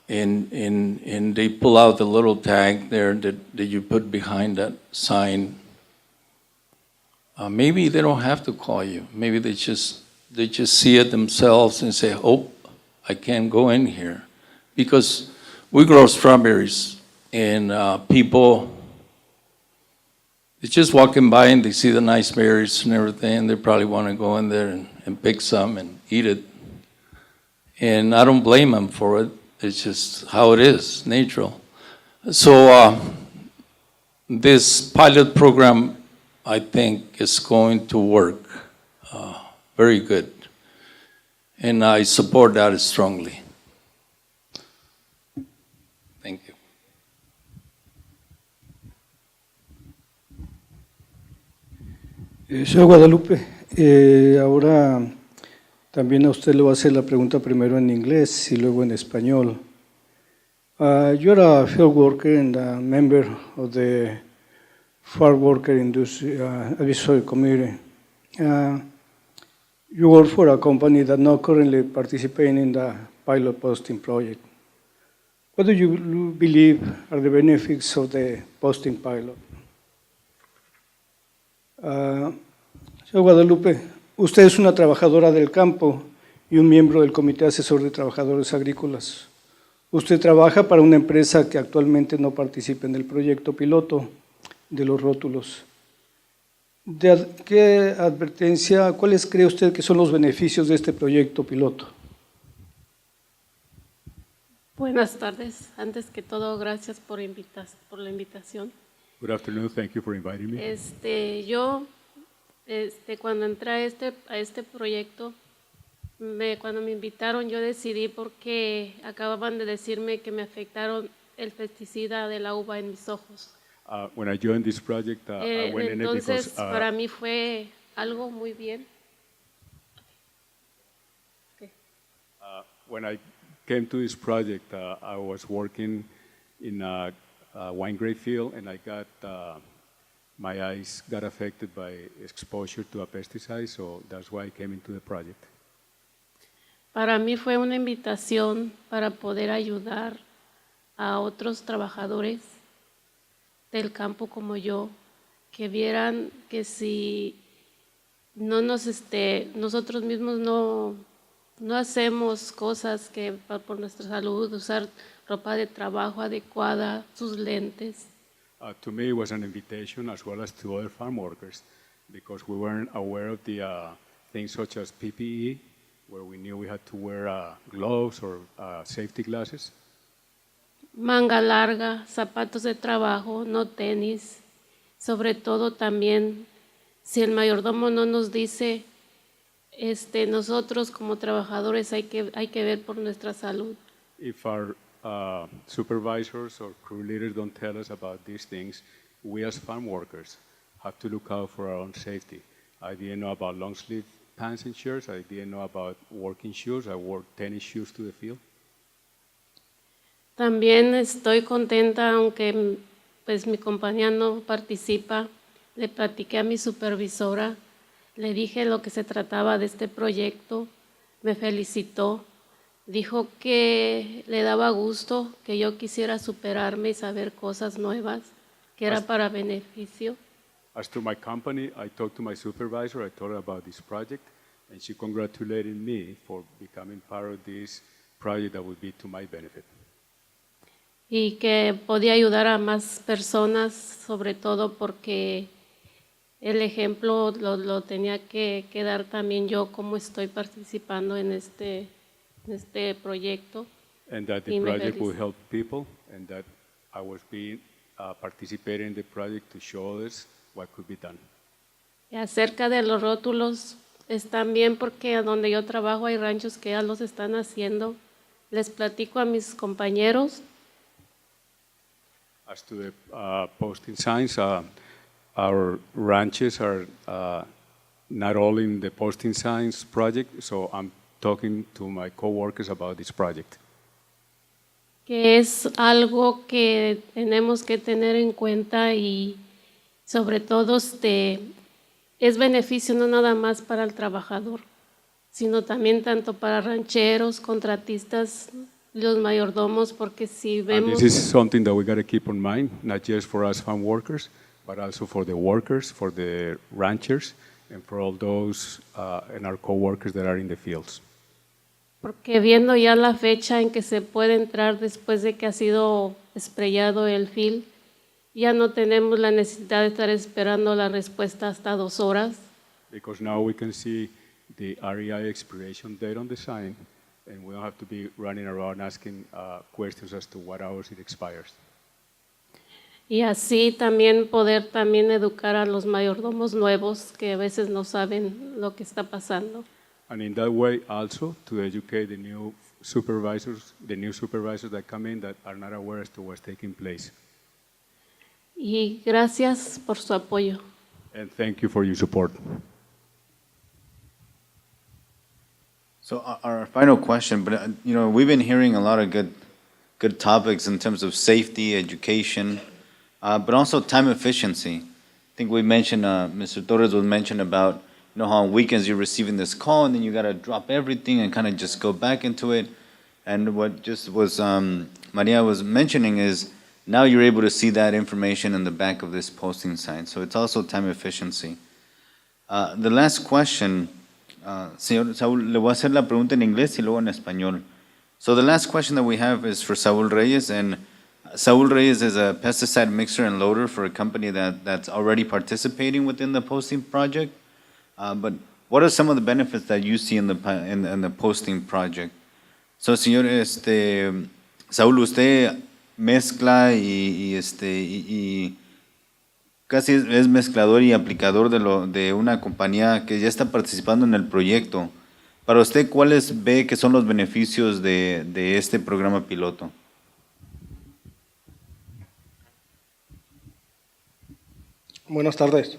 and they pull out the little tag there that you put behind that sign, maybe they don't have to call you. Maybe they just see it themselves and say, oh, I can't go in here. Because we grow strawberries, and people, they're just walking by and they see the nice berries and everything, and they probably want to go in there and pick some and eat it. And I don't blame them for it. It's just how it is, natural. So this pilot program, I think, is going to work very good. And I support that strongly. Thank you. Señor Guadalupe, ahora también a usted le voy a hacer la pregunta primero en inglés y luego en español. You're a field worker and a member of the Farmworker Industry Advisory Committee. You work for a company that not currently participating in the pilot posting project. What do you believe are the benefits of the posting pilot? Señor Guadalupe, usted es una trabajadora del campo y un miembro del Comité Asesor de Trabajadores Agrícolas. Usted trabaja para una empresa que actualmente no participa en el proyecto piloto de los rótulos. ¿Qué advertencia, cuáles cree usted que son los beneficios de este proyecto piloto? Buenas tardes. Antes que todo, gracias por la invitación. Good afternoon. Thank you for inviting me. Yo, cuando entré a este proyecto, cuando me invitaron, yo decidí porque acababan de decirme que me afectaron el pesticida de la uva en mis ojos. When I joined this project, I went in it because Entonces, para mí fue algo muy bien. Okay. when I came to this project, I was working in a wine grape field, and I got my eyes got affected by exposure to a pesticide, so that's why I came into the project. Para mí fue una invitación para poder ayudar a otros trabajadores del campo como yo, que vieran que si no nosotros mismos no hacemos cosas que por nuestra salud, usar ropa de trabajo adecuada, sus lentes. To me, it was an invitation as well as to other farm workers because we weren't aware of the things such as PPE, where we knew we had to wear gloves or safety glasses. Manga larga, zapatos de trabajo, no tenis. Sobre todo también, si el mayordomo no nos dice, nosotros como trabajadores hay que ver por nuestra salud. If our supervisors or crew leaders don't tell us about these things, we as farm workers have to look out for our own safety. I didn't know about long sleeve pants and shirts. I didn't know about working shoes. I wore tennis shoes to the field. También estoy contenta, aunque pues mi compañía no participa. Le platiqué a mi supervisora, le dije lo que se trataba de este proyecto, me felicitó, dijo que le daba gusto que yo quisiera superarme y saber cosas nuevas, que era para beneficio. As to my company, I talked to my supervisor. I told her about this project, and she congratulated me for becoming part of this project that would be to my benefit. Y que podía ayudar a más personas, sobre todo porque el ejemplo lo tenía que dar también yo, cómo estoy participando en este proyecto. And that the project will help people, and that I was participating in the project to show others what could be done. Y acerca de los rótulos, están bien porque donde yo trabajo hay ranchos que ya los están haciendo. Les platico a mis compañeros. As to the posting signs, our ranches are not all in the posting signs project, so I'm talking to my co-workers about this project. Que es algo que tenemos que tener en cuenta y sobre todo es beneficio no nada más para el trabajador, sino también tanto para rancheros, contratistas, los mayordomos, porque si vemos... And this is something that we got to keep in mind, not just for us farm workers, but also for the workers, for the ranchers, and for all those and our co-workers that are in the fields. Porque viendo ya la fecha en que se puede entrar después de que ha sido sprayado el field, ya no tenemos la necesidad de estar esperando la respuesta hasta 2 horas. Because now we can see the REI expiration date on the sign, and we don't have to be running around asking questions as to what hours it expires. Y así también poder también educar a los mayordomos nuevos que a veces no saben lo que está pasando. And in that way also to educate the new supervisors that come in that are not aware as to what's taking place. Y gracias por su apoyo. And thank you for your support. So our final question, but we've been hearing a lot of good topics in terms of safety, education, but also time efficiency. I think we mentioned, Mr. Torres was mentioned about, how on weekends you're receiving this call and then you got to drop everything and kind of just go back into it. And what just was Maria was mentioning is now you're able to see that information in the back of this posting sign. So it's also time efficiency. The last question, señor Saúl, le voy a hacer la pregunta en inglés y luego en español. So the last question that we have is for Saúl Reyes, and Saúl Reyes is a pesticide mixer and loader for a company that's already participating within the posting project. But what are some of the benefits that you see in the posting project? So, señor, Saúl, usted mezcla y casi es mezclador y aplicador de una compañía que ya está participando en el proyecto. Para usted, ¿cuáles ve que son los beneficios de este programa piloto? Buenas tardes.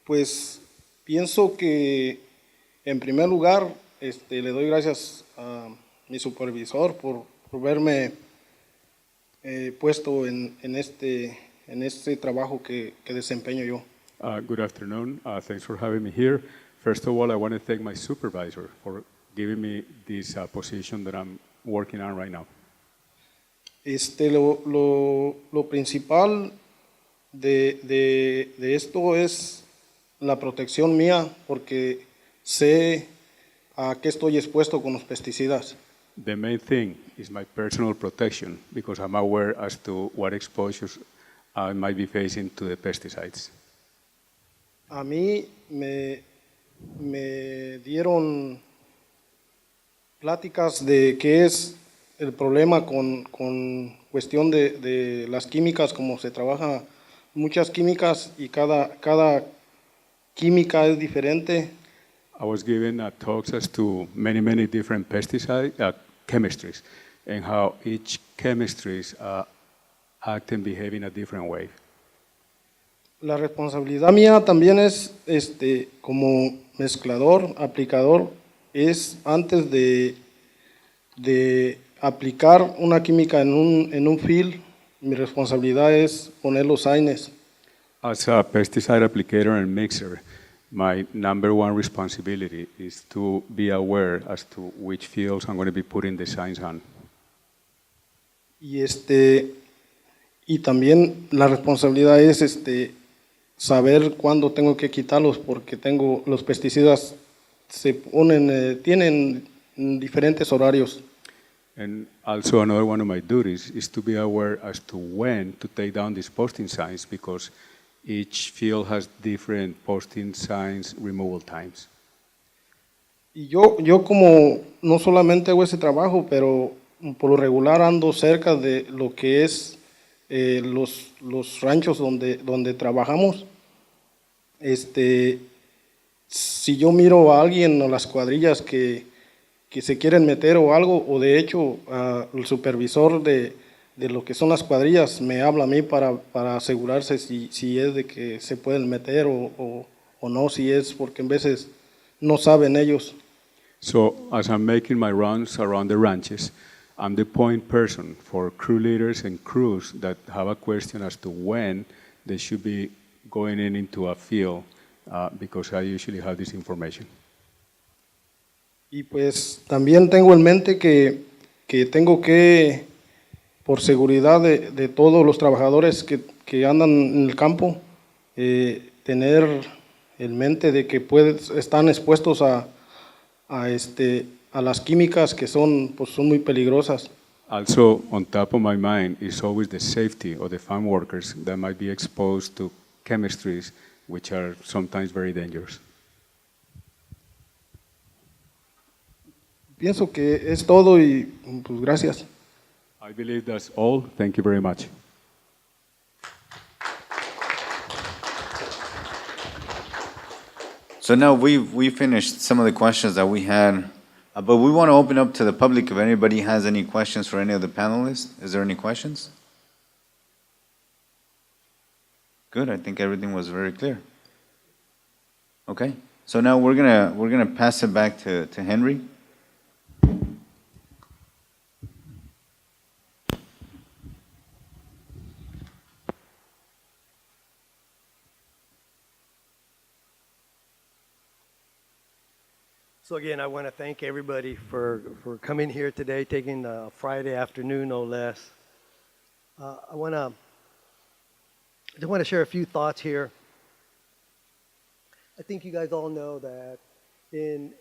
Pues pienso que en primer lugar le doy gracias a mi supervisor por verme puesto en este trabajo que desempeño yo. Good afternoon. Thanks for having me here. First of all, I want to thank my supervisor for giving me this position that I'm working on right now. Lo principal de esto es la protección mía, porque sé a qué estoy expuesto con los pesticidas. The main thing is my personal protection because I'm aware as to what exposures I might be facing to the pesticides. A mí me dieron pláticas de qué es el problema con cuestión de las químicas, como se trabaja muchas químicas y cada química es diferente. I was given talks as to many different pesticide chemistries and how each chemistries act and behave in a different way. La responsabilidad mía también es, como mezclador, aplicador, es antes de aplicar una química en un field, mi responsabilidad es poner los signs. As a pesticide applicator and mixer, my number one responsibility is to be aware as to which fields I'm going to be putting the signs on. Y también la responsabilidad es saber cuándo tengo que quitarlos, porque los pesticidas tienen diferentes horarios. And also another one of my duties is to be aware as to when to take down these posting signs because each field has different posting signs removal times. Y yo como no solamente hago ese trabajo, pero por lo regular ando cerca de lo que es los ranchos donde trabajamos. Si yo miro a alguien o las cuadrillas que se quieren meter o algo, o de hecho el supervisor de lo que son las cuadrillas me habla a mí para asegurarse si es de que se pueden meter o no, si es porque en veces no saben ellos. So as I'm making my runs around the ranches, I'm the point person for crew leaders and crews that have a question as to when they should be going into a field because I usually have this information. Y pues también tengo en mente que tengo que, por seguridad de todos los trabajadores que andan en el campo, tener en mente de que están expuestos a las químicas que son muy peligrosas. Also, on top of my mind is always the safety of the farm workers that might be exposed to chemistries which are sometimes very dangerous. Pienso que es todo y pues gracias. I believe that's all. Thank you very much. So now we finished some of the questions that we had, but we want to open up to the public if anybody has any questions for any of the panelists. Is there any questions? Good, I think everything was very clear. Okay, so now we're gonna pass it back to Henry. So again, I want to thank everybody for coming here today, taking a Friday afternoon, no less. I just want to share a few thoughts here. I think you guys all know that in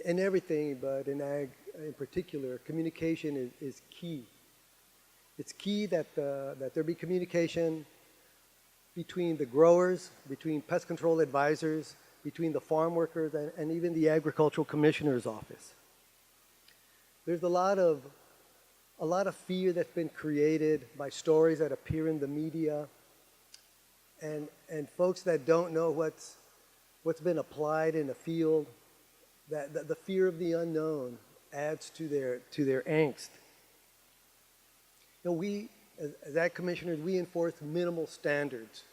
everything, but in ag in particular, communication is key. It's key that there be communication between the growers, between pest control advisors, between the farm workers and even the agricultural commissioner's office. There's a lot of fear that's been created by stories that appear in the media and folks that don't know what's been applied in the field. That the fear of the unknown adds to their angst. You know, we as ag commissioners, we enforce minimal standards.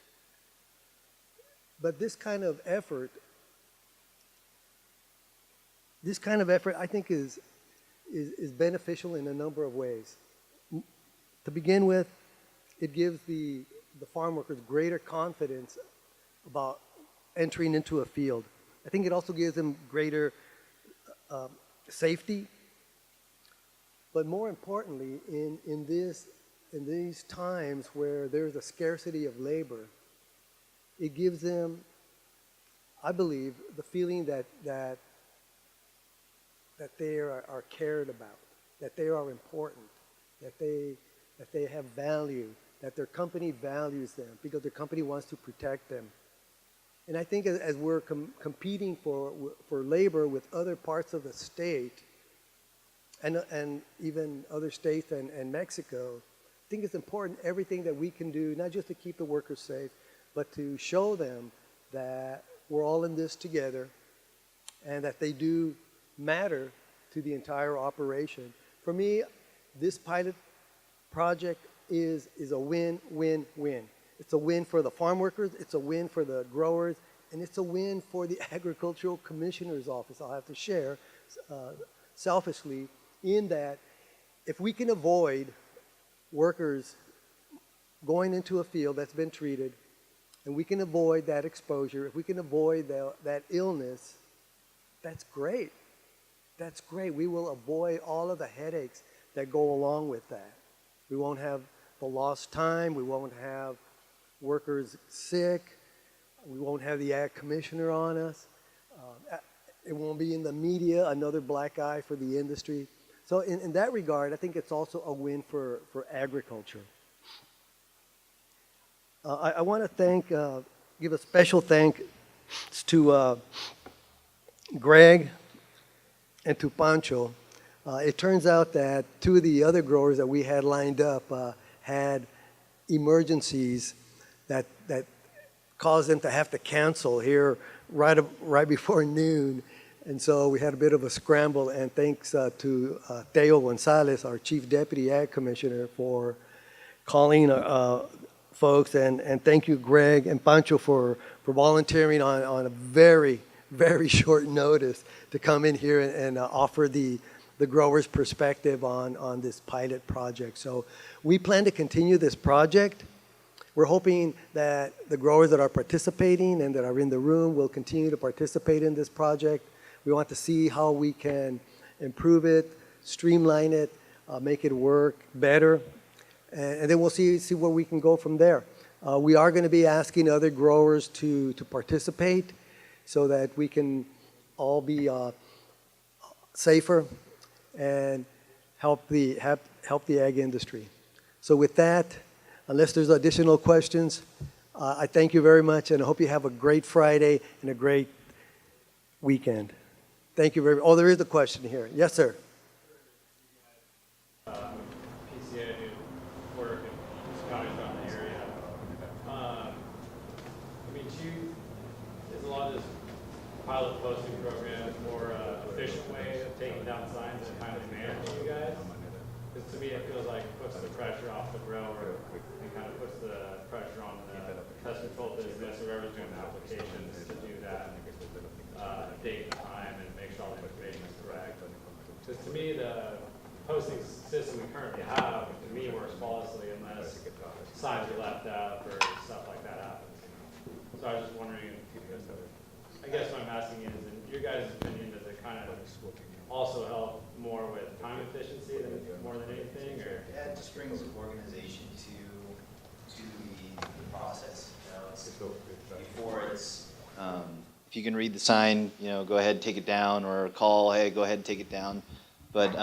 But this kind of effort, I think is beneficial in a number of ways. To begin with, it gives the farm workers greater confidence about entering into a field. I think it also gives them greater safety. But more importantly, in this in these times where there's a scarcity of labor, it gives them, I believe, the feeling that they are cared about, that they are important, that they have value, that their company values them because their company wants to protect them. And I think as we're competing for labor with other parts of the state, and even other states and Mexico, I think it's important everything that we can do, not just to keep the workers safe, but to show them that we're all in this together and that they do matter to the entire operation. For me, this pilot project is a win-win-win. It's a win for the farm workers, it's a win for the growers, and it's a win for the Agricultural Commissioner's Office. I'll have to share selfishly in that if we can avoid workers going into a field that's been treated, and we can avoid that exposure, if we can avoid that illness, that's great. That's great. We will avoid all of the headaches that go along with that. We won't have the lost time. We won't have workers sick. We won't have the ag commissioner on us. It won't be in the media, another black eye for the industry. So in that regard, I think it's also a win for agriculture. I want to give a special thanks to Greg and to Pancho. It turns out that two of the other growers that we had lined up had emergencies that caused them to have to cancel here right before noon. And so we had a bit of a scramble, and thanks to Teo Gonzalez, our Chief Deputy Ag Commissioner, for calling folks, and thank you, Greg and Pancho, for volunteering on a very, very short notice to come in here and offer the growers' perspective on this pilot project. So we plan to continue this project. We're hoping that the growers that are participating and that are in the room will continue to participate in this project. We want to see how we can improve it, streamline it, make it work better, and then we'll see where we can go from there. We are going to be asking other growers to participate so that we can all be safer and help the ag industry. So with that, unless there's additional questions, I thank you very much, and I hope you have a great Friday and a great weekend. Thank you very much. Oh, there is a question here. Yes, sir. PCA work and counties around the area. I mean, is a lot of this pilot posting program a more efficient way of taking down signs and kind of managing you guys? Because to me, it feels like it puts the pressure off the grower and kind of puts the pressure on the pest control business, whoever's doing the applications, to do that date and time and make sure all the information is correct. Because to me, the posting system we currently have, to me, works flawlessly unless signs are left out or stuff like that happens. So I was just wondering, I guess what I'm asking is, in your guys' opinion, does it kind of also help more with time efficiency more than anything? Or? Yeah, it just brings organization to the process. Before it's, if you can read the sign, go ahead and take it down, or call, hey, go ahead and take it down. But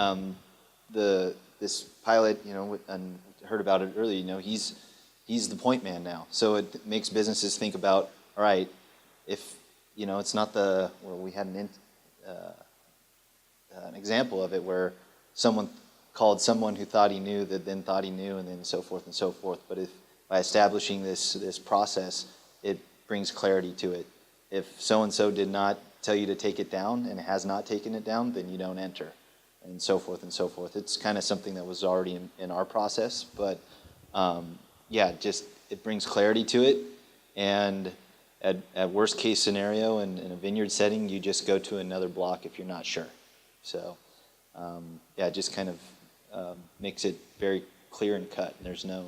this pilot, and heard about it earlier, he's the point man now. So it makes businesses think about, all right, if, it's not we had an example of it where someone called someone who thought he knew that then thought he knew, and then so forth and so forth. But if by establishing this process, it brings clarity to it. If so-and-so did not tell you to take it down and has not taken it down, then you don't enter, and so forth and so forth. It's kind of something that was already in our process, but yeah, it brings clarity to it. And at worst case scenario, in a vineyard setting, you just go to another block if you're not sure. So yeah, it just kind of makes it very clear and cut. There's no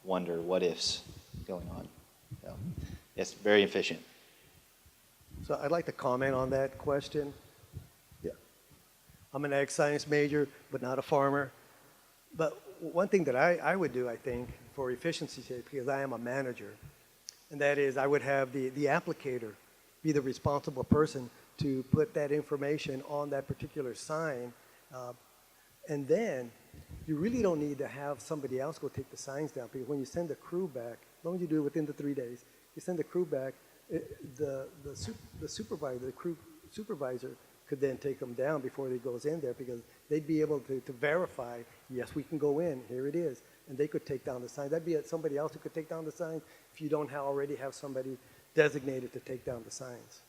wonder, what ifs going on. So, yes, very efficient. So I'd like to comment on that question. Yeah. I'm an ag science major, but not a farmer. But one thing that I would do, I think, for efficiency's sake, because I am a manager, and that is I would have the applicator be the responsible person to put that information on that particular sign. And then you really don't need to have somebody else go take the signs down, because when you send the crew back, as long as you do it within the 3 days, you send the crew back, the supervisor, the crew supervisor could then take them down before he goes in there, because they'd be able to verify, yes, we can go in, here it is, and they could take down the sign. That'd be somebody else who could take down the sign if you don't already have somebody designated to take down the signs.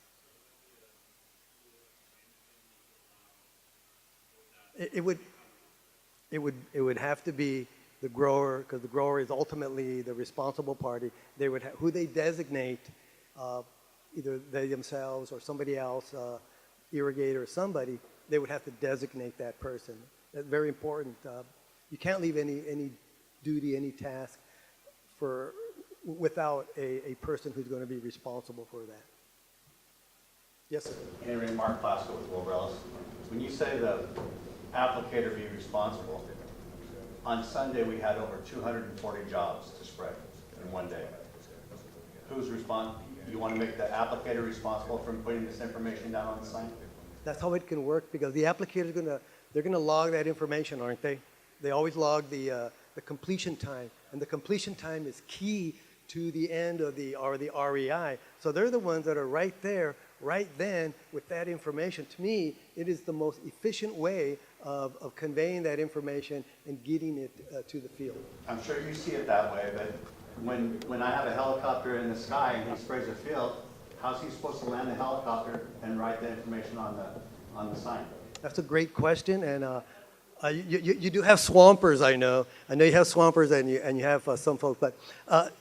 It would have to be the grower, because the grower is ultimately the responsible party. They would who they designate, either they themselves or somebody else, irrigator or somebody. They would have to designate that person. That's very important. You can't leave any duty, any task without a person who's going to be responsible for that. Yes, sir. Henry Mark Plasko with Wilbrellis. When you say the applicator be responsible, on Sunday we had over 240 jobs to spread in one day. Who's responsible? You want to make the applicator responsible for putting this information down on the sign? That's how it can work, because the applicator's they're gonna log that information, aren't they? They always log the completion time, and the completion time is key to the end of the REI. So they're the ones that are right there, right then, with that information. To me, it is the most efficient way of conveying that information and getting it to the field. I'm sure you see it that way, but when I have a helicopter in the sky and he sprays a field, how's he supposed to land the helicopter and write the information on the sign? That's a great question, and you do have swampers, I know. I know you have swampers, and you have some folks, but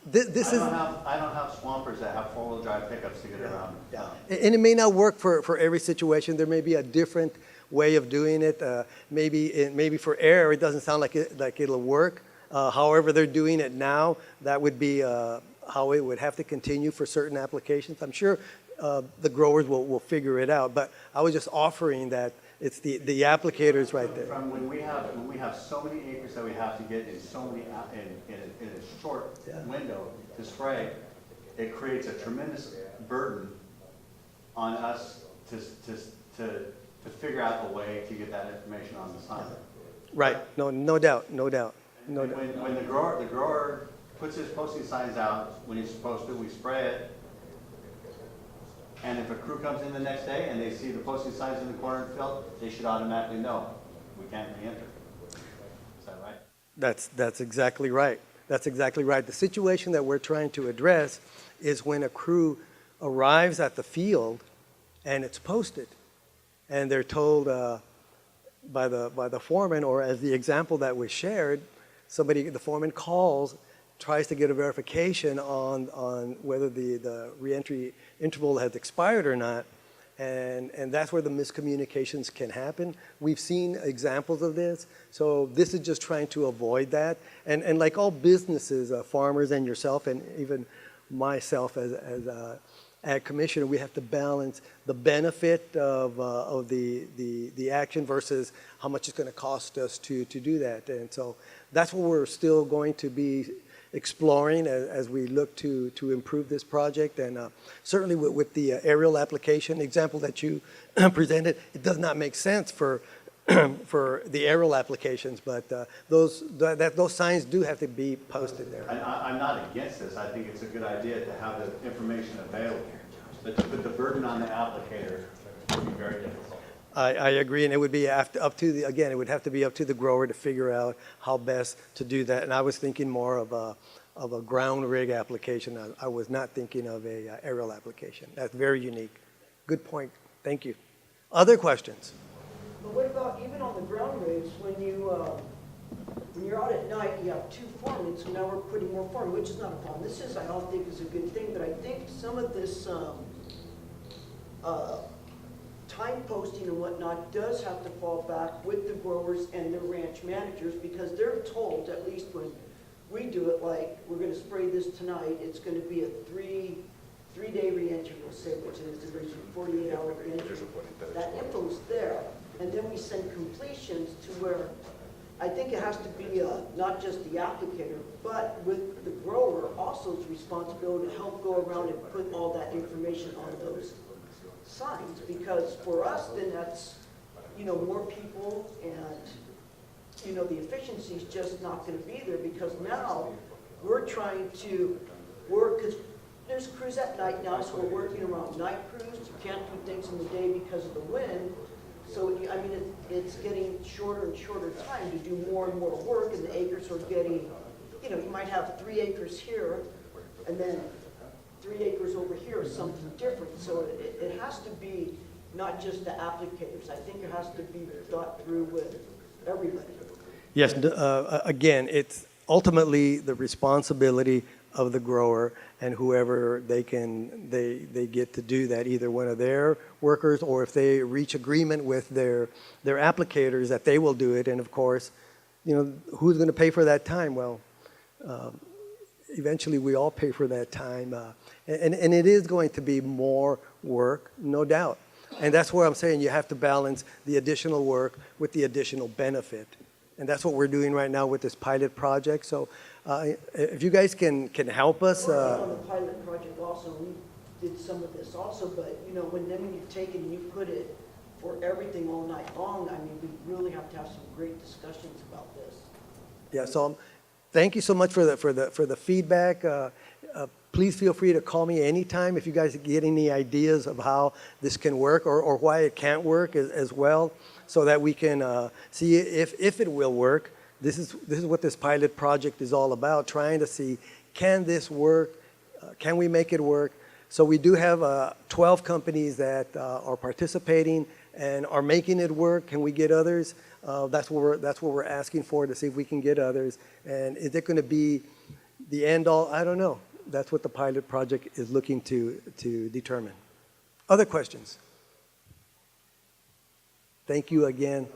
this is. I don't have swampers that have four-wheel drive pickups to get around. Yeah, and it may not work for every situation. There may be a different way of doing it. Maybe for air, it doesn't sound like it'll work. However, they're doing it now. That would be how it would have to continue for certain applications. I'm sure the growers will figure it out. But I was just offering that it's the applicators right there. From when we have so many acres that we have to get in so many in a short window to spray, it creates a tremendous burden on us to figure out a way to get that information on the sign. Right. No doubt. When the grower puts his posting signs out when he's supposed to, we spray it. And if a crew comes in the next day and they see the posting signs in the corner of the field, they should automatically know we can't re-enter. Is that right? That's exactly right. That's exactly right. The situation that we're trying to address is when a crew arrives at the field and it's posted, and they're told by the foreman, or as the example that was shared, the foreman calls, tries to get a verification on whether the reentry interval has expired or not, and that's where the miscommunications can happen. We've seen examples of this, so this is just trying to avoid that. And like all businesses, farmers and yourself, and even myself as ag commissioner, we have to balance the benefit of the action versus how much it's going to cost us to do that. And so that's what we're still going to be exploring as we look to improve this project. And certainly with the aerial application example that you presented, it does not make sense for the aerial applications, but those signs do have to be posted there. I'm not against this. I think it's a good idea to have the information available, but to put the burden on the applicator would be very difficult. I agree, and it would be up to it would have to be up to the grower to figure out how best to do that. And I was thinking more of a ground rig application. I was not thinking of a aerial application. That's very unique. Good point. Thank you. Other questions? But what about even on the ground rigs, when you're out at night, you have two foremen, so now we're putting more foremen, which is not a problem. This is, I don't think, is a good thing, but I think some of this time posting and whatnot does have to fall back with the growers and the ranch managers, because they're told, at least when we do it, like, we're going to spray this tonight, it's going to be a three-day re-entry, we'll say, which is the 48-hour re-entry. That info's there. And then we send completions to where I think it has to be not just the applicator, but with the grower also's responsibility to help go around and put all that information on those signs. Because for us, then that's, more people and, the efficiency is just not going to be there because now we're trying to work, because there's crews at night now, so we're working around night crews. You can't do things in the day because of the wind. So, it's getting shorter and shorter time to do more and more work, and the acres are getting, you might have 3 acres here, and then 3 acres over here is something different. So it has to be not just the applicators. I think it has to be thought through with everybody. Yes, again, it's ultimately the responsibility of the grower and whoever they get to do that, either one of their workers or if they reach agreement with their applicators that they will do it. And of course, who's going to pay for that time? Well, eventually we all pay for that time. And it is going to be more work, no doubt. And that's where I'm saying you have to balance the additional work with the additional benefit. And that's what we're doing right now with this pilot project. So if you guys can help us. We're working on the pilot project also. We did some of this also, but when you take it and you put it for everything all night long, we really have to have some great discussions about this. Yeah, so thank you so much for the feedback. Please feel free to call me anytime if you guys get any ideas of how this can work or why it can't work as well, so that we can see if it will work. This is what this pilot project is all about, trying to see, can this work? Can we make it work? So we do have 12 companies that are participating and are making it work. Can we get others? That's what we're asking for, to see if we can get others. And is it going to be the end all? I don't know. That's what the pilot project is looking to determine. Other questions? Thank you again.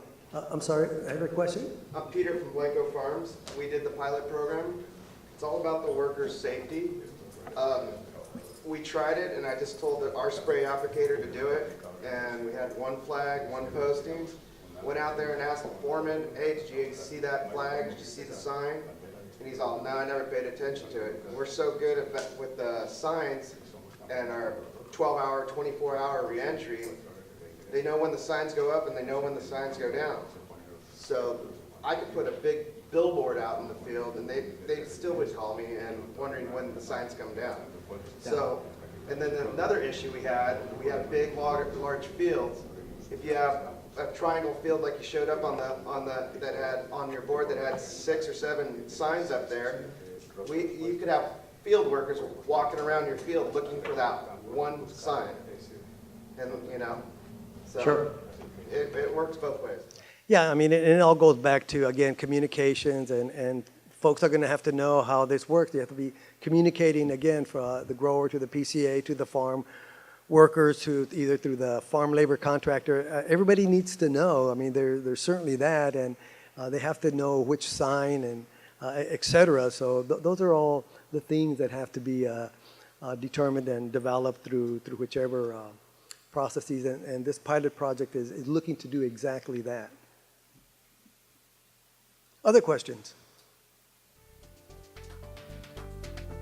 I'm sorry, I have a question. I'm Peter from Blanco Farms. We did the pilot program. It's all about the workers' safety. We tried it, and I just told our spray applicator to do it, and we had one flag, one posting. Went out there and asked the foreman, hey, did you see that flag? Did you see the sign? And he's all, no, I never paid attention to it. We're so good with the signs and our 12-hour, 24-hour reentry, they know when the signs go up and they know when the signs go down. So I could put a big billboard out in the field and they still would call me and wondering when the signs come down. So, and then another issue we have big, large fields. If you have a triangle field like you showed up that had on your board that had 6 or 7 signs up there, you could have field workers walking around your field looking for that one sign, and so Sure. It works both ways. Yeah, it all goes back to, again, communications, and folks are going to have to know how this works. They have to be communicating, again, from the grower to the PCA to the farm workers, to either through the farm labor contractor. Everybody needs to know. There's certainly that, and they have to know which sign and et cetera. So those are all the things that have to be determined and developed through whichever processes. And this pilot project is looking to do exactly that. Other questions?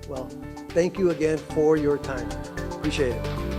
Well, thank you again for your time. Appreciate it.